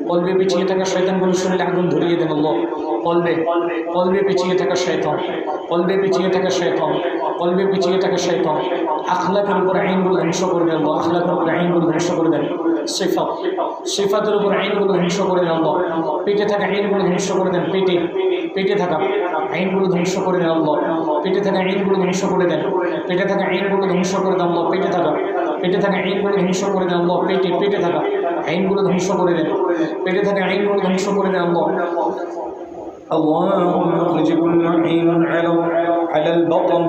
[SPEAKER 1] কলবে পিছিয়ে থাকা শয়তানগুলো শরীরে আগুন ধরিয়ে দেন আল্লাহ। কলবে পিছিয়ে থাকা শয়তান, কলবে পিছিয়ে থাকা শয়তান আখলাকের উপর আইনগুলো ধ্বংস করে দেন আল্লাহ, আখলাকের উপর আইনগুলো ধ্বংস করে দেন। সিফাত, সিফাতের উপর আইনগুলো ধ্বংস করে দেন আল্লাহ। পেটে থাকা আইনগুলো ধ্বংস করে দেন, পেটে থাকা আইনগুলো ধ্বংস করে দেন আল্লাহ। পেটে থাকা আইনগুলো ধ্বংস করে দেন, পেটে থাকা আইনগুলো ধ্বংস করে দেন আল্লাহ। পেটে থাকা আইনগুলো ধ্বংস করে দেন আল্লাহ। পেটে থাকা আইনগুলো ধ্বংস করে দেন, পেটে থাকা আইনগুলো ধ্বংস করে দেন আল্লাহ। اللهم اخرج كل عين على البطن،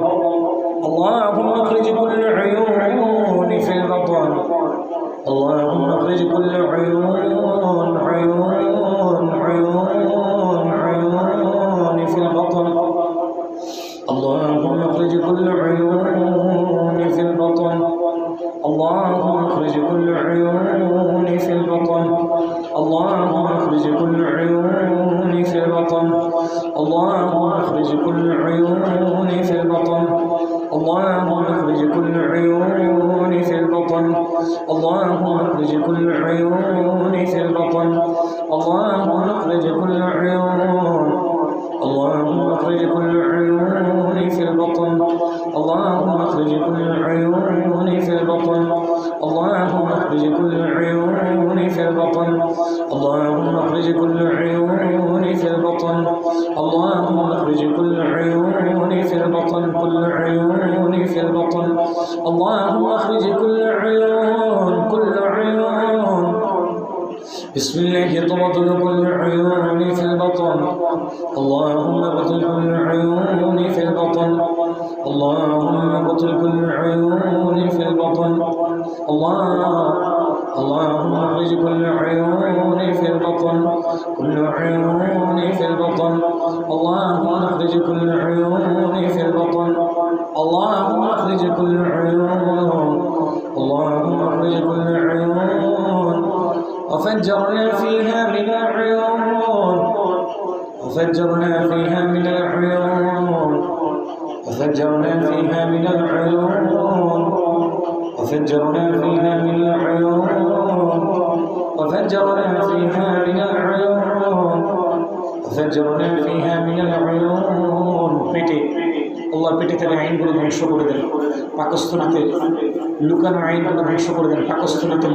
[SPEAKER 1] اللهم اخرج كل عيون في البطن، اللهم اخرج كل عيون في البطن، اللهم اخرج كل عيون في البطن، اللهم اخرج كل عيون في البطن، اللهم اخرج كل عيون في البطن، اللهم اخرج كل عيون في البطن، اللهم اخرج كل عيون في البطن، اللهم اخرج كل عيون في البطن، اللهم اخرج كل عيون، اللهم اخرج كل عيون في البطن، اللهم اخرج كل عيون في البطن، اللهم اخرج كل عيون في البطن، اللهم اخرج كل عيون في البطن، اللهم اخرج كل عيون في البطن، كل عيون في البطن، اللهم اخرج كل عيون بسم الله تبطل كل عيون في البطن، اللهم بطل كل عيون في البطن، اللهم بطل كل عيون في البطن، اللهم اخرج كل عيون في البطن، كل عيون في البطن، اللهم اخرج كل عيون في البطن، اللهم اخرج كل عيون، اللهم اخرج كل عيون، وفجرنا فيها من العيون، وفجرنا فيها من العيون، وفجرنا فيها من العيون، وفجرنا فيها من العيون، وفجرنا فيها من العيون، وفجرنا فيها من العيون। পেটে আল্লাহ পেটে থেকে আইনগুলো ধ্বংস করে দেন, পাকস্থলীতে লুকানো আইনগুলো ধ্বংস করে দেন, পাকস্থলীতে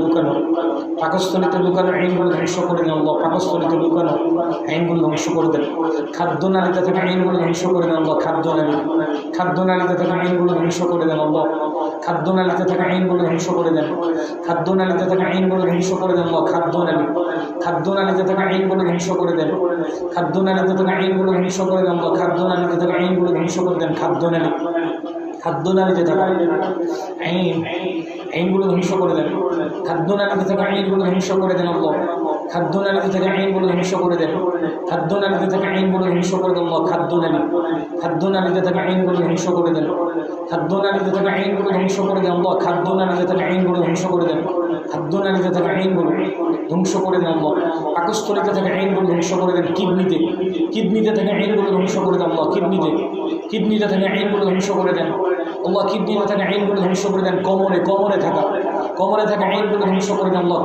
[SPEAKER 1] লুকানো আইনগুলো ধ্বংস করে দেন আল্লাহ, পাকস্থলীতে লুকানো আইনগুলো ধ্বংস করে দেন। খাদ্যনালীতে থেকে আইনগুলো ধ্বংস করে দেন আল্লাহ, খাদ্যনালীতে থেকে আইনগুলো ধ্বংস করে দেন আল্লাহ, খাদ্যনালীতে থেকে আইনগুলো ধ্বংস করে দেন, খাদ্যনালীতে থেকে আইনগুলো ধ্বংস করে দেন আল্লাহ, খাদ্যনালীতে থেকে আইনগুলো ধ্বংস করে দেন, খাদ্যনালীতে থেকে আইনগুলো ধ্বংস করে দেন আল্লাহ, খাদ্যনালীতে থেকে আইনগুলো ধ্বংস করে দেন, খাদ্যনালীতে থাকা আইনগুলো ধ্বংস করে দেন, খাদ্যনালীতে থাকা আইনগুলো ধ্বংস করে দেন আল্লাহ, খাদ্যনালীতে থাকা আইনগুলো ধ্বংস করে দেন, খাদ্যনালীতে থাকা আইনগুলো ধ্বংস করে দেন আল্লাহ, খাদ্যনালীতে থাকা আইনগুলো ধ্বংস করে দেন, খাদ্যনালীতে থাকা আইনগুলো ধ্বংস করে দেন আল্লাহ, খাদ্যনালীতে থাকা আইনগুলো ধ্বংস করে দেন, খাদ্যনালীতে থাকা আইনগুলো ধ্বংস করে দেন আল্লাহ, পাকস্থলীতে থাকা আইনগুলো ধ্বংস করে দেন, কিডনিতে থাকা আইনগুলো ধ্বংস করে দেন আল্লাহ, কিডনিতে থাকা আইনগুলো ধ্বংস করে দেন আল্লাহ, কিডনিতে থাকা আইনগুলো ধ্বংস করে দেন, কোমরে থাকা আইনগুলো ধ্বংস করে দেন আল্লাহ,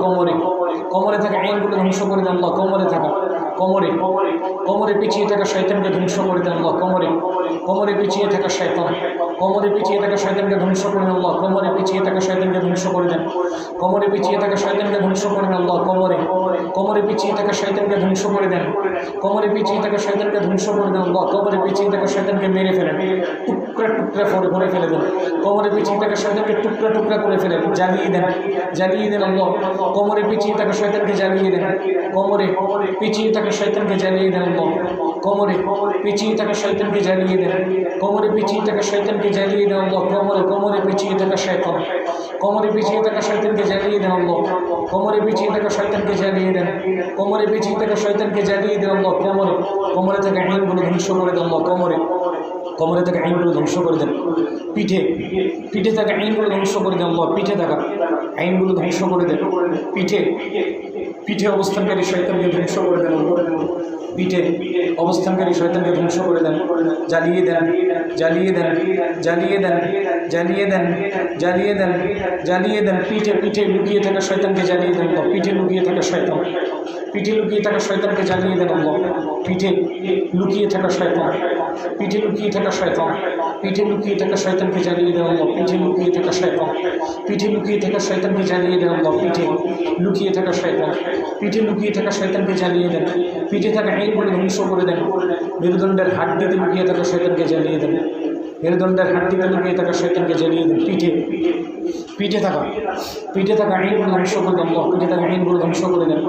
[SPEAKER 1] কোমরে থাকা আইনগুলো ধ্বংস করে দেন আল্লাহ, কোমরে পিছিয়ে থাকা শয়তানকে ধ্বংস করে দেন আল্লাহ, কোমরে পিছিয়ে থাকা শয়তান, কোমরে পিছিয়ে থাকা শয়তানকে ধ্বংস করে দেন আল্লাহ, কোমরে পিছিয়ে থাকা শয়তানকে ধ্বংস করে দেন, কোমরে পিছিয়ে থাকা শয়তানকে ধ্বংস করে দেন আল্লাহ, কোমরে পিছিয়ে থাকা শয়তানকে ধ্বংস করে দেন, কোমরে পিছিয়ে থাকা শয়তানকে ধ্বংস করে দেন আল্লাহ, কোমরে পিছিয়ে থাকা শয়তানকে মেরে ফেলেন, টুকরা করে ফেলে দেন, কোমরে পিছিয়ে থাকা শয়তানকে টুকরা করে ফেলেন, জ্বালিয়ে দেন আল্লাহ, কোমরে পিছিয়ে থাকা শয়তানকে জ্বালিয়ে দেন, কোমরে পিছিয়ে থাকা শয়তানকে জ্বালিয়ে দেন আল্লাহ, কোমরে পিছিয়ে থাকা শয়তানকে জ্বালিয়ে দেন, কোমরে পিছিয়ে থাকা শয়তানকে জ্বালিয়ে দেন আল্লাহ, কোমরে পিছিয়ে থাকা শয়তান, কোমরে পিছিয়ে থাকা শয়তানকে জ্বালিয়ে দেন আল্লাহ, কোমরে পিছিয়ে থাকা শয়তানকে জ্বালিয়ে দেন, কোমরে পিছিয়ে থাকা শয়তানকে জ্বালিয়ে দেন আল্লাহ, কোমরে থেকে আইনগুলো ধ্বংস করে দেন আল্লাহ, কোমরে থেকে আইনগুলো ধ্বংস করে দেন, পিঠে থাকা আইনগুলো ধ্বংস করে দেন আল্লাহ, পিঠে থাকা আইনগুলো ধ্বংস করে দেন, পিঠে অবস্থানকারী শয়তানকে ধ্বংস করে দেন, পিঠে অবস্থানকারী শয়তানকে ধ্বংস করে দেন, জ্বালিয়ে দেন, পিঠে লুকিয়ে থাকা শয়তানকে জ্বালিয়ে দেন, পিঠে লুকিয়ে থাকা শয়তানকে জ্বালিয়ে দেন, পিঠে লুকিয়ে থাকা শয়তান, পিঠে লুকিয়ে থাকা শয়তানকে জ্বালিয়ে দেন আল্লাহ, পিঠে লুকিয়ে থাকা শয়তান, পিঠে লুকিয়ে থাকা শয়তানকে জ্বালিয়ে দেন আল্লাহ, পিঠে লুকিয়ে থাকা শয়তান, পিঠে লুকিয়ে থাকা শয়তানকে জ্বালিয়ে দেন, পিঠে থাকা আইনগুলো ধ্বংস করে দেন, মেরুদণ্ডের হাড্ডিতে লুকিয়ে থাকা শয়তানকে জ্বালিয়ে দেন, মেরুদণ্ডের হাড্ডিতে লুকিয়ে থাকা শয়তানকে জ্বালিয়ে দেন, পিঠে পিঠে থাকা আইনগুলো ধ্বংস করে দেন আল্লাহ, পিঠে থাকা আইনগুলো ধ্বংস করে দেন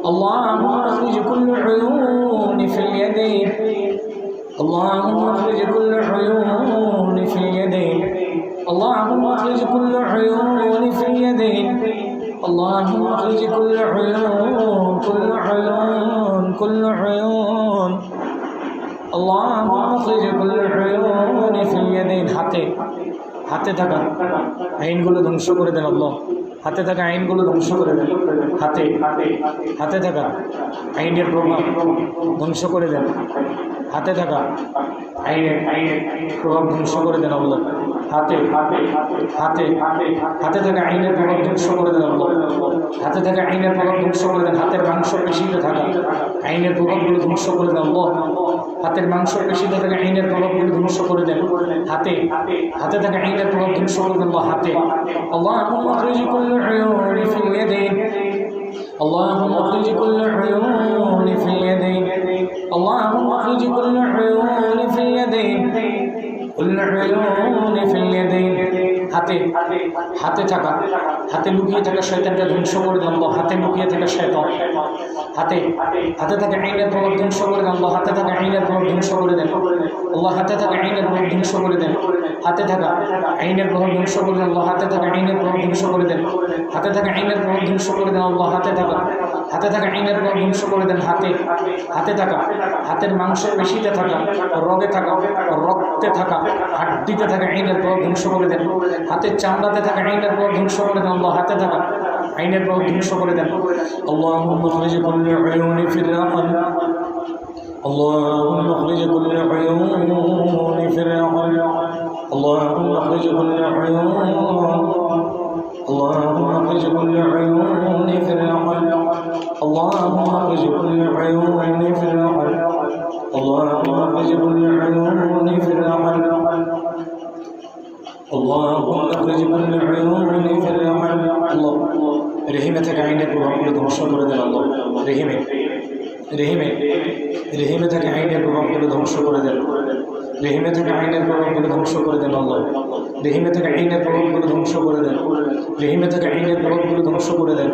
[SPEAKER 1] اللهم اخرج كل عيون في اليدين اللهم اخرج كل عيون في اليدين اللهم اخرج كل عيون في اليدين اللهم اخرج كل عيون اللهم اخرج كل عيون في اليدين হাতে থাকা আইনগুলো ধ্বংস করে দেন আল্লাহ, হাতে থাকা আইনগুলো ধ্বংস করে দেন, হাতে থাকা আইনের প্রভাব ধ্বংস করে দেন, হাতে থাকা আইনের প্রভাব ধ্বংস করে দেন আল্লাহ, হাতে থাকা আইনের প্রভাব ধ্বংস করে দেন আল্লাহ, হাতে থাকা আইনের প্রভাব ধ্বংস করে দেন, হাতের মাংস পেশিতে থাকা আইনের প্রভাবগুলো ধ্বংস করে দেন আল্লাহ, হাতের মাংস পেশিতে থাকা আইনের প্রভাবগুলো ধ্বংস করে দেন, হাতে থাকা আইনের প্রভাব ধ্বংস করে দেন আল্লাহ, হাতে اللهم اخرج كل عيون في اليدين اللهم اخرج كل عيون في اليدين اللهم اخرج كل عيون في اليدين كل عيون في اليدين হাতে থাকা হাতে লুকিয়ে থাকা শয়তানকে ধ্বংস করে দেন আল্লাহ, হাতে লুকিয়ে থাকা শয়তান, হাতে থাকা আইনের প্রভাব ধ্বংস করে দেন আল্লাহ, হাতে থাকা আইনের প্রভাব ধ্বংস করে দেন আল্লাহ, হাতে থাকা আইনের প্রভাব ধ্বংস করে দেন, হাতে থাকা আইনের প্রভাব ধ্বংস করে দেন আল্লাহ, হাতে থাকা আইনের প্রভাব ধ্বংস করে দেন, হাতে থাকা আইনের প্রভাব ধ্বংস করে দেন আল্লাহ, হাতে থাকা আইনের প্রভাব ধ্বংস করে দেন, হাতে থাকা হাতের মাংসের পেশিতে থাকা রগে থাকা রক্তে থাকা হাড্ডিতে থাকা আইনের প্রভাব ধ্বংস করে দেন, হাতের চামড়াতে থাকা আইনের প্রভাব ধ্বংস করে দেন আল্লাহ, হাতে থাকা আইনের প্রভাব ধ্বংস করে দেন اللهم اخرج كل عيون في الرحم اللهم اخرج كل عيون في الرحم اللهم اخرج كل عيون اللهم اخرج كل عيون في الرحم اللهم اخرج كل عيون في الرحم اللهم اخرج كل عيون في الرحم اللهم اخرج كل عيون في الرحم الله রেহিমে থেকে আইনের প্রভাবগুলো ধ্বংস করে দেন আল্লাহ, রেহিমে থেকে আইনের প্রভাবগুলো ধ্বংস করে দেন, রেহিমে থেকে আইনের প্রভাবগুলো ধ্বংস করে দেন আল্লাহ, রেহিমে থেকে আইনের প্রভাবগুলো ধ্বংস করে দেন, রেহিমে থেকে আইনের প্রভাবগুলো ধ্বংস করে দেন,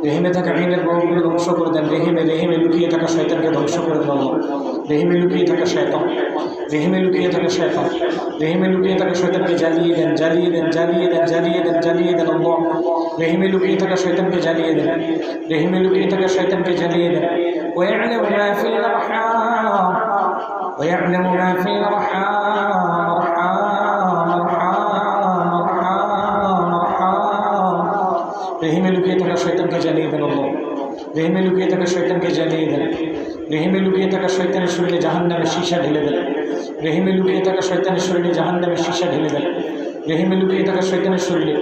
[SPEAKER 1] রেহিমে থেকে আইনের প্রভাবগুলো ধ্বংস করে দেন, রেহিমে লুকিয়ে থাকা শয়তানকে ধ্বংস করে দেন আল্লাহ, রেহিমে লুকিয়ে থাকা শয়তান, রেহিমে লুকিয়ে থাকা শয়তান, রেহিমে লুকিয়ে থাকা শয়তানকে জ্বালিয়ে দেন আল্লাহ, রেহিমে লুকিয়ে থাকা শয়তানকে জ্বালিয়ে দেন, রেহিমে লুকিয়ে থাকা শয়তানকে জ্বালিয়ে দেন ويعلم ما في الأرحام ويعلم ما في রেহিমে লুকিয়ে থাকা শয়তানকে জ্বালিয়ে দেন আল্লাহ, রেহিমে লুকিয়ে থাকা শয়তানকে জ্বালিয়ে দেন, রেহিমে লুকিয়ে থাকা শয়তানের শরীরে জাহান্নামের সীসা ঢেলে দেন, রেহিমে লুকিয়ে থাকা শয়তানের শরীরে জাহান্নামের সীসা ঢেলে দেন, রেহিমে লুকিয়ে থাকা শয়তানের শরীরে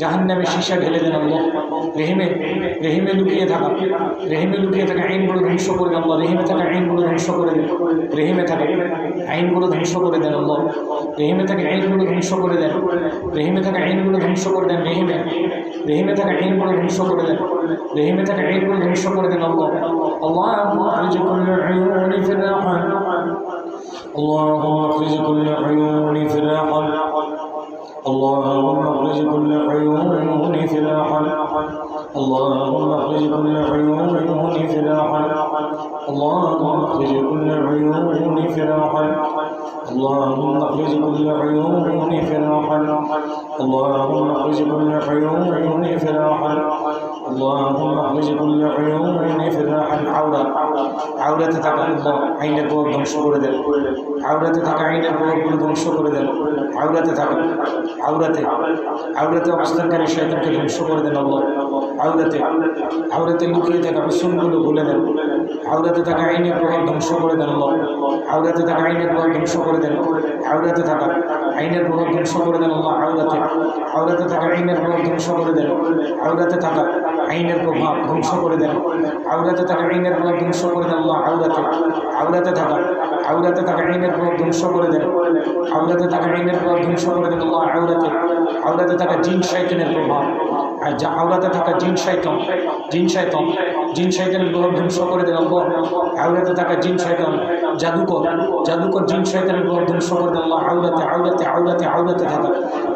[SPEAKER 1] জাহান্নামের সীসা ঢেলে দেন আল্লাহ, রেহিমে লুকিয়ে থাকা আইনগুলো ধ্বংস করে দেন আল্লাহ, রেহিমে থাকা আইনগুলো ধ্বংস করে দেন, রেহিমে থাকা আইনগুলো ধ্বংস করে দেন আল্লাহ, রেহিমে থাকা আইনগুলো ধ্বংস করে দেন, রেহিমে থাকা আইনগুলো ধ্বংস করে দেন, রেহিমে থাকা আইনগুলো ধ্বংস করে দেন, রেহিমে থাকা আইনগুলো ধ্বংস করে দেন আল্লাহ اللهم اخرج كل عيون في الرحم اللهم اخرج كل عيون في الرحم اللهم اخرج كل عيون في الرحم اللهم اخرج كل عيون في الرحم اللهم اخرج كل عيون في الرحم اللهم اخرج كل عيون في الرحم اللهم اخرج كل عيون في الرحم اللهم اخرج كل عيون في الرحم عورته থাকা আল্লাহ আইনের প্রভাব ধ্বংস করে দেন, আওরাতে থাকা আইনের প্রভাবগুলো ধ্বংস করে দেন, আওরাতে থাকা আওরাতে অবস্থানকারী শয়তানকে ধ্বংস করে দেন আল্লাহ, আওরাতে লুকিয়ে থাকা বিছুনগুলো ভুলে দেন, আওরাতে থাকা আইনের প্রভাব ধ্বংস করে দেন আল্লাহ, আওরাতে থাকা আইনের প্রভাব ধ্বংস করে দেন, আওরাতে থাকা আইনের প্রভাব ধ্বংস করে দেন আল্লাহ, আওরাতে থাকা আইনের প্রভাব ধ্বংস করে দেন, আওরাতে থাকা আইনের প্রভাব ধ্বংস করে দেন, আওরাতে থাকা আইনের প্রভাব ধ্বংস করে দেন আল্লাহ, আওরাতে থাকা আওরাতে থাকা আইনের প্রভাব ধ্বংস করে দেন, আওরাতে থাকা আইনের প্রভাব ধ্বংস করে দেন আল্লাহ। আওরাতে থাকা জিন শয়তানের প্রভাব, আর যা আওরাতে থাকা জিন শয়তানের প্রভাব ধ্বংস করে দেন আল্লাহ। আওরাতে থাকা জিন শয়তান, জাদুকর জিন শয়তানের প্রভাব ধ্বংস করে দেন আল্লাহ।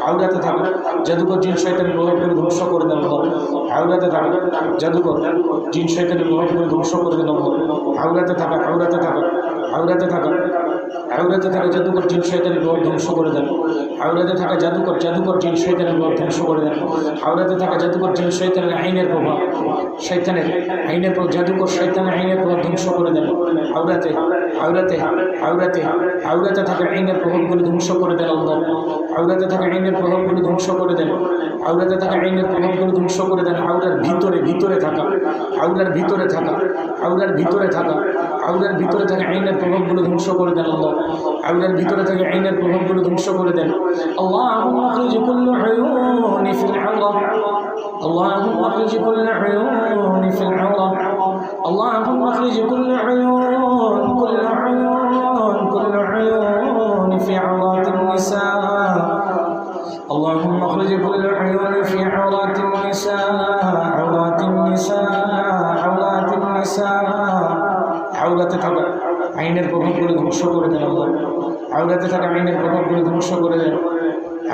[SPEAKER 1] আওরাতে থাকা জাদুকর জিন শয়তানের প্রভাবগুলো ধ্বংস করে দেন আল্লাহ। আওরাতে থাকা জাদুকর জিন শয়তানের প্রভাবগুলো ধ্বংস করে দেন আল্লাহ। আওরাতে থাকা জাদুকর জিন শয়তানের প্রভাব ধ্বংস করে দেন। আওরাতে থাকা জাদুকর জিন শয়তানের প্রভাব ধ্বংস করে দেন। আওরাতে থাকা জাদুকর জিন শয়তানের আইনের প্রভাব, জাদুকর শয়তানের আইনের প্রভাব ধ্বংস করে দেন। আওরাতে থাকা আইনের প্রভাবগুলো ধ্বংস করে দেন আল্লাহ। আওরাতে থাকা আইনের প্রভাবগুলো ধ্বংস করে দেন। আওরাতে থাকা আইনের প্রভাবগুলো ধ্বংস করে দেন। আওরার ভিতরে থাকা আইনের প্রভাবগুলো ধ্বংস করে দেন আল্লাহ। আওরার ভিতরে থাকা আইনের প্রভাবগুলো ধ্বংস করে দেন। اللهم اخرج كل عيون في العورة، اللهم اخرج كل عيون في العورة، اللهم اخرج كل عيون في عورات النساء، اللهم اخرج كل عيون في عورات النساء. আওরাতে থাকা আইনের প্রভাবগুলো ধ্বংস করে দেন আল্লাহ। আওরাতে থাকা আইনের প্রভাবগুলো ধ্বংস করে দেন।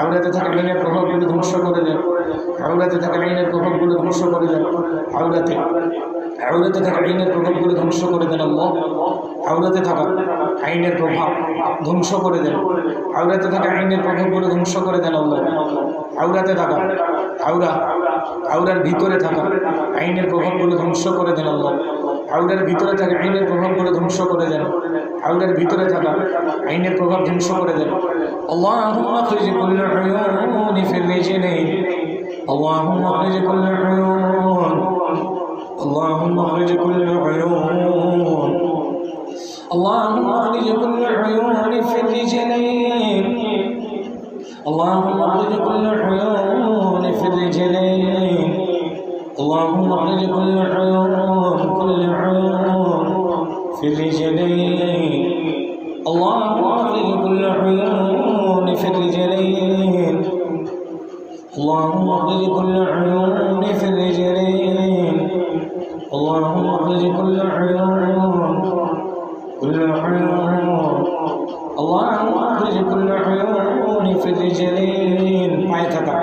[SPEAKER 1] আওরাতে থাকা আইনের প্রভাবগুলো ধ্বংস করে দেন। আওরাতে থাকা আইনের প্রভাবগুলো ধ্বংস করে দেন। আওরাতে থাকা আইনের প্রভাবগুলো ধ্বংস করে দেন আল্লাহ। আওরাতে থাকা আইনের প্রভাব ধ্বংস করে দেন। আওরাতে থাকা আইনের প্রভাবগুলো ধ্বংস করে দেন আল্লাহ। আওরাতে থাকা আওরার ভিতরে থাকা আইনের প্রভাবগুলো ধ্বংস করে দেন আল্লাহ। আওরার ভিতরে থাকা আইনের প্রভাবগুলো ধ্বংস করে দেন। আওরার ভিতরে থাকা আইনের প্রভাব ধ্বংস করে দেন। اللهم اخرج كل عيون في الرجلين، اللهم اخرج كل عيون، اللهم اخرج كل عيون، اللهم اخرج كل عيون في الرجلين، اللهم اخرج كل عيون في الرجلين، اللهم اخرج كل عيون في الرجلين، اللهم اخرج كل عيون في الرجلين، اللهم اخرج كل عيون في الرجلين، اللهم اخرج كل عيون، اللهم اخرج كل عيون في الرجلين. পায়ে থাকা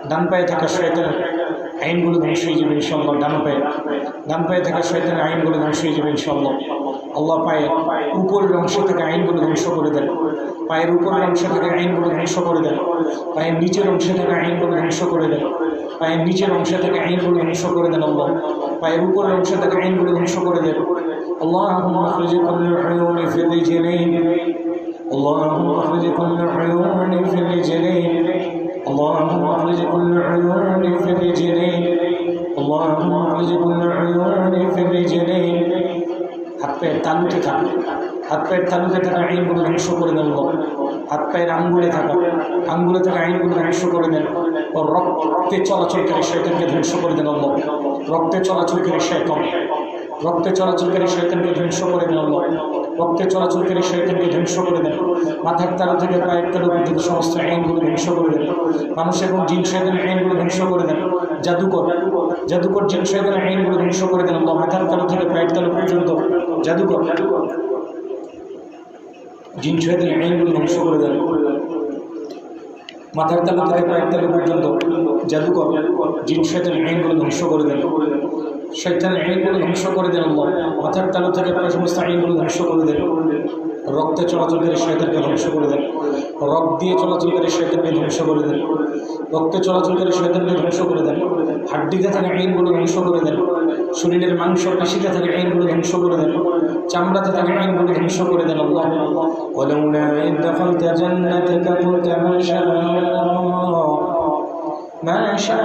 [SPEAKER 1] ডান পায়ে থাকা শয়তানের আইনগুলো ধ্বংস হয়ে যাবে ইনশাআল্লাহ। ডান পায়ে থাকা শয়তানের আইনগুলো ধ্বংস হয়ে যাবে ইনশাআল্লাহ। আল্লাহ পায়ের উপরের অংশ থেকে আইনগুলো ধ্বংস করে দেন। পায়ের উপরের অংশ থেকে আইনগুলো ধ্বংস করে দেন। পায়ের নিচের অংশ থেকে আইনগুলো ধ্বংস করে দেন। পায়ের নিচের অংশ থেকে আইনগুলো ধ্বংস করে দেন আল্লাহ। পায়ের উপরের অংশ থেকে আইনগুলো ধ্বংস করে দেন। اللهم اخرج كل عيون في الرجلين، اللهم اخرج كل عيون في الرجلين، اللهم اخرج كل عيون في الرجلين، اللهم اخرج كل عيون في الرجلين. হাত পায়ের তালুতে থাকা আইনগুলো ধ্বংস করে দেন আল্লাহ। হাত পায়ের আঙ্গুলে থাকা আইনগুলো ধ্বংস করে দেন। ও রক্তে চলাচলকারী শয়তানকে ধ্বংস করে দেন আল্লাহ। রক্তে চলাচলকারী শয়তানকে ধ্বংস করে দেন আল্লাহ। রক্তে চলাচলকারী শয়তানকে ধ্বংস করে দেন। মাথার তালু থেকে পায়ের তালু পর্যন্ত সমস্ত আইনগুলো ধ্বংস করে দেন। মানুষ এবং জিন শয়তানের আইনগুলো ধ্বংস করে দেন। জাদুকর জিন শয়তানের আইনগুলো ধ্বংস করে দেন আল্লাহ। মাথার তালু থেকে পায়ের তালু পর্যন্ত জাদুকর জিন শয়তানের আইনগুলো ধ্বংস করে দেন। মাথার তালু থেকে পায়ের তালু পর্যন্ত জাদুকর জিন শয়তানের আইনগুলো ধ্বংস করে দেন। শয়তানের আইনগুলো ধ্বংস করে দেন আল্লাহ। মাথার তালু থেকে প্রায় সমস্ত আইনগুলো ধ্বংস করে দেন। রক্তে চলাচলকারী শয়তানকে ধ্বংস করে দেন। রক্ত দিয়ে চলাচলকারী শয়তানকে ধ্বংস করে দেন। রক্তে চলাচলকারী শয়তানকে ধ্বংস করে দেন। হাড্ডিতে থাকা আইনগুলো ধ্বংস করে দেন। শরীরের মাংস পেশিতে থাকা আইনগুলো ধ্বংস করে দেন। চামড়াতে থাকা আইনগুলো ধ্বংস করে দেন আল্লাহ। ওয়ালাউলা ইয দাখালতা জান্নাতাকা কুলতা মা শা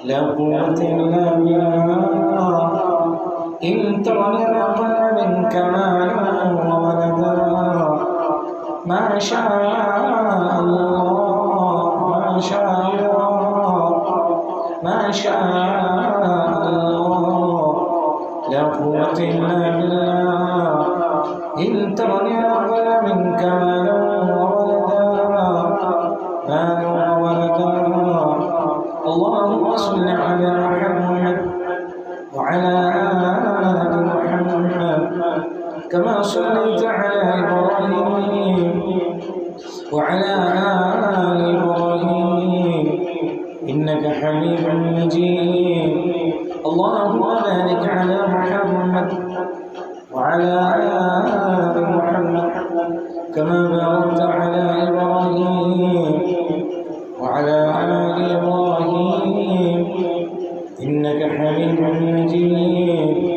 [SPEAKER 1] لا قوة إلا بالله إن تغني منك مالا وولدا ما شاء الله لا قوة قوة إلا بالله إن تغني أغنى منك مالا وولدا اللهم صل على محمد وعلى آل محمد كما صليت على إبراهيم وعلى آل إبراهيم إنك حميد مجيد اللهم بارك على محمد وعلى آل محمد كما باركت على إبراهيم وعلى آل إبراهيم إنك حميد مجيد